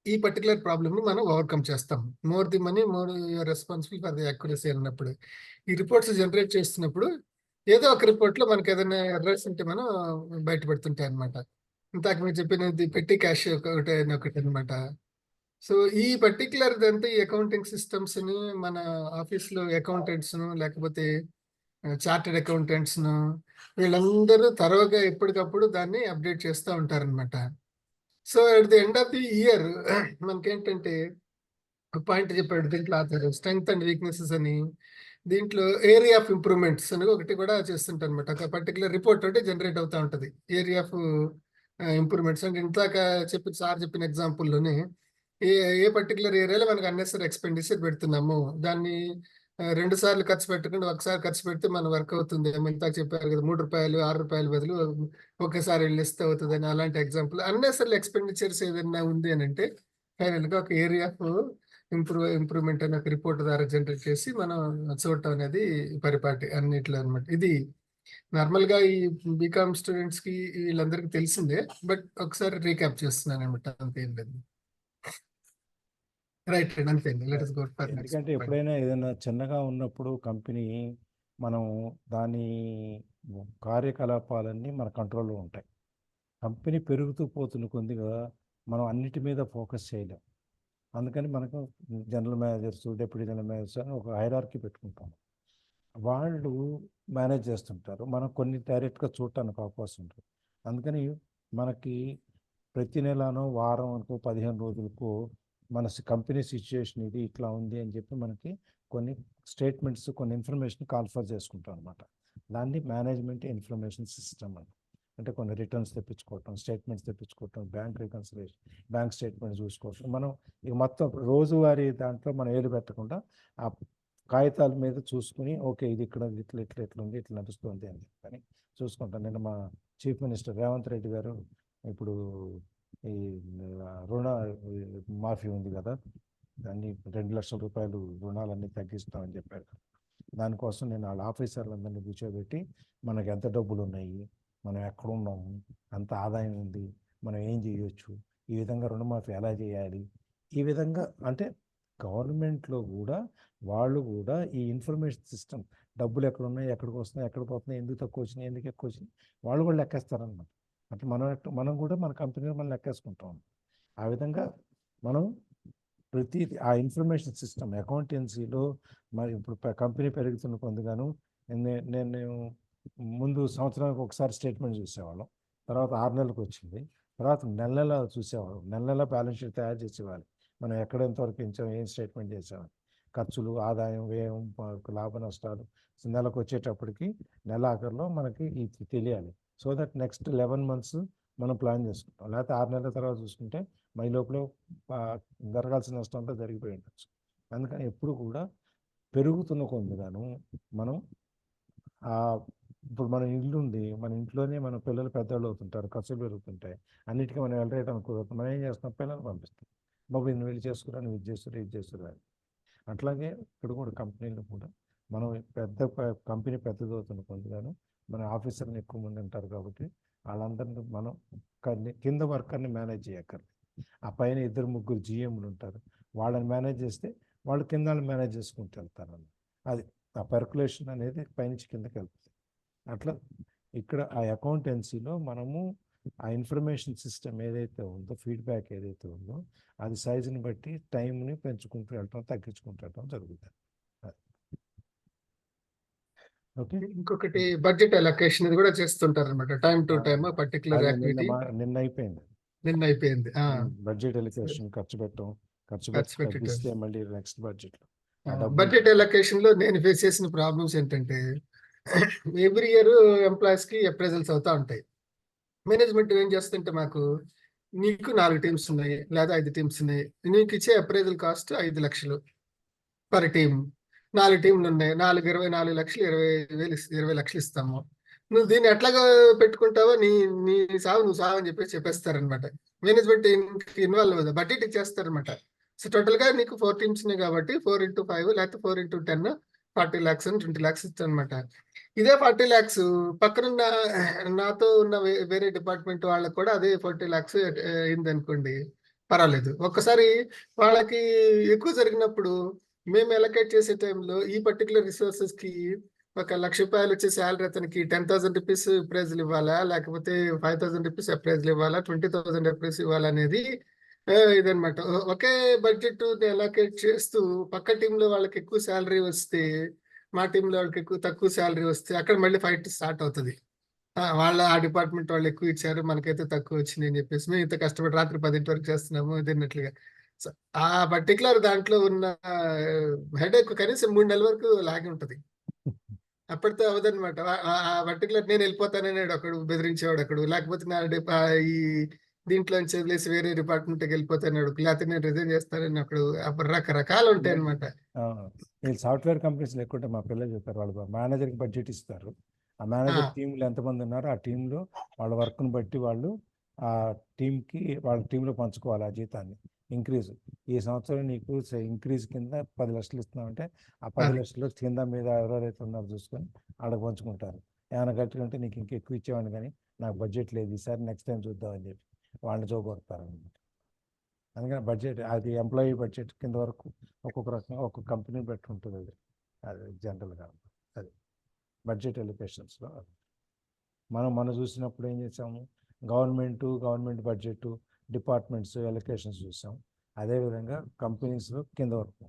ఈ పర్టికులర్ ప్రాబ్లమ్ ని మనం ఓవర్కమ్ చేస్తాం. More the money, more you're responsible for the accuracy అన్నప్పుడు ఈ రిపోర్ట్స్ జనరేట్ చేస్తున్నప్పుడు ఏదో ఒక రిపోర్ట్ లో మనకి ఏదైనా ఎర్రర్స్ ఉంటే మనం బయటపడుతుంటాయి అనమాట. ఇంతాక మీరు చెప్పినది పెట్టి క్యాష్ ఒకటి అనమాట. సో ఈ పర్టికులర్ ఈ అకౌంటింగ్ సిస్టమ్స్ ని మన ఆఫీస్ లో అకౌంటెంట్స్ ను లేకపోతే చార్టెడ్ అకౌంటెంట్స్ ను వీళ్ళందరూ తరోగా ఎప్పటికప్పుడు దాన్ని అప్డేట్ చేస్తూ ఉంటారనమాట. So at the end of the year మనకేంటంటే పాయింట్ చెప్పాడు దీంట్లో ఆథర్, స్ట్రెంగ్త్ అండ్ వీక్నెసెస్ అని. దీంట్లో ఏరియా ఆఫ్ ఇంప్రూవ్మెంట్స్ అని ఒకటి కూడా చేస్తుంటారు అనమాట. ఒక పర్టికులర్ రిపోర్ట్ ఒకటి జనరేట్ అవుతా ఉంటది, ఏరియా ఆఫ్ ఇంప్రూవ్మెంట్స్. అంటే ఇందాక సార్ చెప్పిన ఎగ్జాంపుల్లోనే ఏ ఏ పర్టికులర్ ఏరియాలో మనకు అన్నెసరీ ఎక్స్పెండిచర్ పెడుతున్నాము, దాన్ని 2 సార్లు ఖర్చు పెట్టకుండా ఒకసారి ఖర్చు పెడితే మన వర్క్ అవుతుంది. ఇంత చెప్పారు కదా, 3 రూపాయలు 6 రూపాయల బదులు ఒకేసారి వెళ్ళిస్తే అవుతుంది అని. అలాంటి ఎగ్జాంపుల్ అన్నెసరీ ఎక్స్పెండిచర్స్ ఏదైనా ఉంది అని అంటే ఫైనల్ గా ఒక ఏరియా ఆఫ్ ఇంప్రూవ్మెంట్ అనే ఒక రిపోర్ట్ ద్వారా జనరేట్ చేసి మనం చూడటం అనేది పరిపాటి అన్నిట్లో అనమాట. ఇది నార్మల్ గా ఈ బీకామ్ స్టూడెంట్స్ కి వీళ్ళందరికీ తెలిసిందే, బట్ ఒకసారి రీక్యాప్ చేస్తున్నాను అనమాట. అంతేం లేదు. రైట్ అండి, అంతే. Let us go for next ఎందుకంటే point. ఎప్పుడైనా ఏదైనా చిన్నగా ఉన్నప్పుడు కంపెనీ మనం దాని కార్యకలాపాలన్నీ మన కంట్రోల్లో ఉంటాయి. కంపెనీ పెరుగుతూ పోతున్న కొద్దిగా మనం అన్నిటి మీద ఫోకస్ చేయలేం. అందుకని మనకు general managers, deputy general managers అని ఒక హైరార్కీ పెట్టుకుంటాం. వాళ్ళు మేనేజ్ చేస్తుంటారు, మనం కొన్ని డైరెక్ట్గా చూడటానికి అవకాశం ఉంటుంది. అందుకని మనకి ప్రతి నెలనో వారం అనుకో 15 రోజులకు మన కంపెనీ సిచ్యుయేషన్ ఇది ఇట్లా ఉంది అని చెప్పి మనకి కొన్ని స్టేట్మెంట్స్, కొన్ని ఇన్ఫర్మేషన్ కాన్ఫర్ చేసుకుంటాం అనమాట. దాన్ని మేనేజ్మెంట్ ఇన్ఫర్మేషన్ సిస్టమ్ అని. అంటే కొన్ని రిటర్న్స్ తెప్పించుకోవటం, స్టేట్మెంట్స్ తెప్పించుకోవటం, బ్యాంక్ రికన్సిలేషన్, బ్యాంక్ స్టేట్మెంట్ చూసుకోవటం. మనం ఇక మొత్తం రోజువారీ దాంట్లో మనం ఏలు పెట్టకుండా ఆ కాగితాల మీద చూసుకుని ఓకే ఇది ఇక్కడ ఇట్లా ఇట్లా ఇట్లా ఉంది, ఇట్లా నడుస్తుంది అని చెప్పని చూసుకుంటాం. నేను మా చీఫ్ మినిస్టర్ రేవంత్ రెడ్డి గారు ఇప్పుడు ఈ రుణ మాఫీ ఉంది కదా, దాన్ని 2 లక్షల రూపాయలు రుణాలన్నీ తగ్గిస్తామని చెప్పారు. దానికోసం నేను వాళ్ళ ఆఫీసర్లందరినీ కూర్చోబెట్టి మనకు ఎంత డబ్బులు ఉన్నాయి, మనం ఎక్కడ ఉన్నాము, అంత ఆదాయం ఉంది, మనం ఏం చేయొచ్చు, ఈ విధంగా రుణమాఫీ ఎలా చేయాలి, ఈ విధంగా. అంటే గవర్నమెంట్లో కూడా వాళ్ళు కూడా ఈ ఇన్ఫర్మేషన్ సిస్టమ్, డబ్బులు ఎక్కడ ఉన్నాయి, ఎక్కడికి వస్తున్నాయి, ఎక్కడ పోతున్నాయి, ఎందుకు తక్కువ వచ్చినాయి, ఎందుకు ఎక్కువ వచ్చినాయి, వాళ్ళు కూడా లెక్కేస్తారన్నమాట. అంటే మనం కూడా మన కంపెనీలో మనం లెక్కేసుకుంటాం. ఆ విధంగా మనం ప్రతి ఆ ఇన్ఫర్మేషన్ సిస్టమ్ అకౌంటెన్సీలో మరి ఇప్పుడు కంపెనీ పెరుగుతున్న పొందుగాను నేను ముందు సంవత్సరానికి ఒకసారి స్టేట్మెంట్ చూసేవాళ్ళం, తర్వాత 6 నెలలకు వచ్చింది, తర్వాత నెల నెల చూసేవాళ్ళం. నెల నెల బ్యాలెన్స్ షీట్ తయారు చేసేవాళ్ళు, మనం ఎక్కడ ఎంతవరకు ఇచ్చాం, ఏం స్టేట్మెంట్ చేసామని, ఖర్చులు, ఆదాయం, వ్యయం, లాభ నష్టాలు నెలకు వచ్చేటప్పటికి నెల ఆఖరిలో మనకి ఇది తెలియాలి. సో దట్ నెక్స్ట్ 11 months మనం ప్లాన్ చేసుకుంటాం. లేకపోతే 6 నెలల తర్వాత చూసుకుంటే మై లోపల జరగాల్సిన నష్టం అంతా జరిగిపోయి ఉండొచ్చు. అందుకని ఎప్పుడు కూడా పెరుగుతున్న కొందుగాను మనం ఇప్పుడు మన ఇల్లు ఉంది, మన ఇంట్లోనే మన పిల్లలు పెద్దవాళ్ళు అవుతుంటారు, ఖర్చులు పెరుగుతుంటాయి, అన్నిటికీ మనం వెళ్ళరేయడం అనుకోవద్దు. మనం ఏం చేస్తాం, పిల్లలు పంపిస్తాం, బాబు ఇన్ని వీళ్ళు చేసుకురాని, ఇది చేస్తారు, ఇది చేస్తారు. అట్లాగే ఇక్కడ కూడా కంపెనీలు కూడా మనం కంపెనీ పెద్దది అవుతున్న కొందుగాను మన ఆఫీసర్ని ఎక్కువ మంది ఉంటారు కాబట్టి వాళ్ళందరినీ మనం కింద వర్కర్ని మేనేజ్ చేయక్కర్లేదు. ఆ పైన 2-3 GMలు ఉంటారు, వాళ్ళని మేనేజ్ చేస్తే వాళ్ళు కింద మేనేజ్ చేసుకుంటూ వెళ్తారు. అది ఆ పర్కులేషన్ అనేది పైనుంచి కిందకి వెళ్తుంది. అట్లా ఇక్కడ ఆ అకౌంటెన్సీలో మనము ఆ ఇన్ఫర్మేషన్ సిస్టమ్ ఏదైతే ఉందో, ఫీడ్బ్యాక్ ఏదైతే ఉందో, అది సైజుని బట్టి టైంని పెంచుకుంటూ వెళ్ళటం, తగ్గించుకుంటూ వెళ్ళటం జరుగుతుంది. ఓకే. ఇంకొకటి బడ్జెట్ అలొకేషన్ ఇది కూడా చేస్తుంటారు అనమాట, time to time particular activity. నిన్న అయిపోయింది. బడ్జెట్ అలొకేషన్ ఖర్చు పెట్టి తగ్గిస్తే మళ్ళీ నెక్స్ట్ బడ్జెట్ బడ్జెట్ అలొకేషన్ లో నేను ఫేస్ చేసిన ప్రాబ్లమ్స్ ఏంటంటే ఎవ్రీ ఇయర్ ఎంప్లాయీస్ కి అప్రైజల్స్ అవుతా ఉంటాయి. మేనేజ్మెంట్ ఏం చేస్తుంటే మాకు నీకు 4 టీమ్స్ ఉన్నాయి లేదా 5 టీమ్స్ ఉన్నాయి, నీకు ఇచ్చే అప్రైజల్ కాస్ట్ 5 లక్షలు పర్ టీమ్. 4 టీంలు ఉన్నాయి, 24 లక్షలు 20 లక్షలు ఇస్తాము. నువ్వు దీన్ని ఎట్లాగా పెట్టుకుంటావో నీ సావు నువ్వు సావు అని చెప్పేస్తారనమాట. మేనేజ్మెంట్ ఇన్వాల్వ్ అవుతుంది, బడ్జెట్ ఇచ్చేస్తారనమాట. సో టోటల్ గా నీకు 4 టీమ్స్ ఉన్నాయి కాబట్టి 4 into 5 లేకపోతే 4 into 10 40 lakhs అని 20 lakhs ఇస్తారనమాట. ఇదే 40 lakhs పక్కనున్న నాతో ఉన్న వేరే డిపార్ట్మెంట్ వాళ్ళకి కూడా అదే 40 lakhs అయింది అనుకోండి, పర్వాలేదు. ఒక్కసారి వాళ్ళకి ఎక్కువ జరిగినప్పుడు మేము అలొకేట్ చేసే టైంలో ఈ పర్టికులర్ రిసోర్సెస్ కి 1 లక్ష రూపాయలు వచ్చే శాలరీ అతనికి 10,000 రూపీస్ అప్రైజల్ ఇవ్వాలా, లేకపోతే 5,000 రూపీస్ అప్రైజల్ ఇవ్వాలా, 20,000 అప్రైజ్ ఇవ్వాలా అనేది ఇదనమాట. ఒకే బడ్జెట్ అలొకేట్ చేస్తూ పక్క టీంలో వాళ్ళకి ఎక్కువ శాలరీ వస్తే, మా టీంలో వాళ్ళకి తక్కువ శాలరీ వస్తే అక్కడ మళ్ళీ ఫైట్ స్టార్ట్ అవుతది. ఆ డిపార్ట్మెంట్ వాళ్ళు ఎక్కువ ఇచ్చారు, మనకైతే తక్కువ వచ్చింది అని చెప్పేసి, మేము ఇంత కష్టపడి రాత్రి 10 వరకు చేస్తున్నాము అన్నట్లుగా. సో, ఆ పర్టికులర్ దాంట్లో ఉన్న హెడేక్ కనీసం 3 నెలల వరకు లాగి ఉంటది. అప్పటితో అవ్వదన్నమాట. ఆ పర్టికులర్ నేను వెళ్ళిపోతానని ఒకడు బెదిరించేవాడు ఒకడు, లేకపోతే ఈ దీంట్లోంచి వదిలేసి వేరే డిపార్ట్మెంట్కి వెళ్ళిపోతాను, లేకపోతే నేను రిజైన్ చేస్తానని ఒకడు. అప్పుడు రకరకాలు ఉంటాయి అన్నమాట. వీళ్ళు సాఫ్ట్వేర్ కంపెనీస్లో ఎక్కువ మా పిల్లలు చెప్పారు, వాళ్ళు మేనేజర్కి బడ్జెట్ ఇస్తారు. ఆ మేనేజర్ టీంలో ఎంతమంది ఉన్నారో ఆ టీంలో వాళ్ళ వర్క్ను బట్టి వాళ్ళు ఆ టీంకి వాళ్ళ టీంలో పంచుకోవాలి ఆ జీతాన్ని. ఇంక్రీజ్ ఈ సంవత్సరం నీకు ఇంక్రీజ్ కింద 10 లక్షలు ఇస్తున్నామంటే ఆ 10 లక్షలు కింద మీద ఎవరెవరైతే ఉన్నారో చూసుకొని వాళ్ళకి పంచుకుంటారు. ఏమైనా కట్టుకుంటే నీకు ఇంకెక్కువ ఇచ్చేవాడిని కానీ నాకు బడ్జెట్ లేదు, ఈసారి నెక్స్ట్ టైం చూద్దామని చెప్పి వాళ్ళని చూకొడతారు అనమాట. అందుకని బడ్జెట్ అది ఎంప్లాయీ బడ్జెట్ కింద వరకు ఒక్కొక్క రకంగా ఒక్కొక్క కంపెనీ బట్టి ఉంటుంది. అది జనరల్గా అది బడ్జెట్ ఎలికేషన్స్లో. మనం చూసినప్పుడు ఏం చేసాము, గవర్నమెంట్ బడ్జెట్, డిపార్ట్మెంట్స్ ఎలికేషన్స్ చూసాం. అదేవిధంగా కంపెనీస్లో కింద వరకు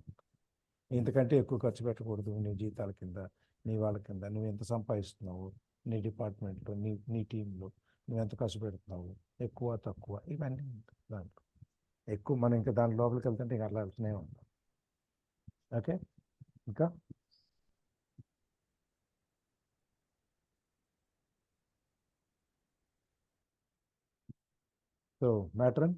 ఇంతకంటే ఎక్కువ ఖర్చు పెట్టకూడదు నీ జీతాల కింద, నీ వాళ్ళ కింద, నువ్వు ఎంత సంపాదిస్తున్నావు నీ డిపార్ట్మెంట్లో, నీ టీంలో నువ్వు ఎంత ఖర్చు పెడుతున్నావు, ఎక్కువ తక్కువ ఇవన్నీ దాంట్లో ఎక్కువ. మనం ఇంకా దాని లోపలికి వెళ్తుంటే ఇంకా అట్లా వెళ్తూనే ఉంటాం. ఓకే, ఇంకా సో మ్యాట్రన్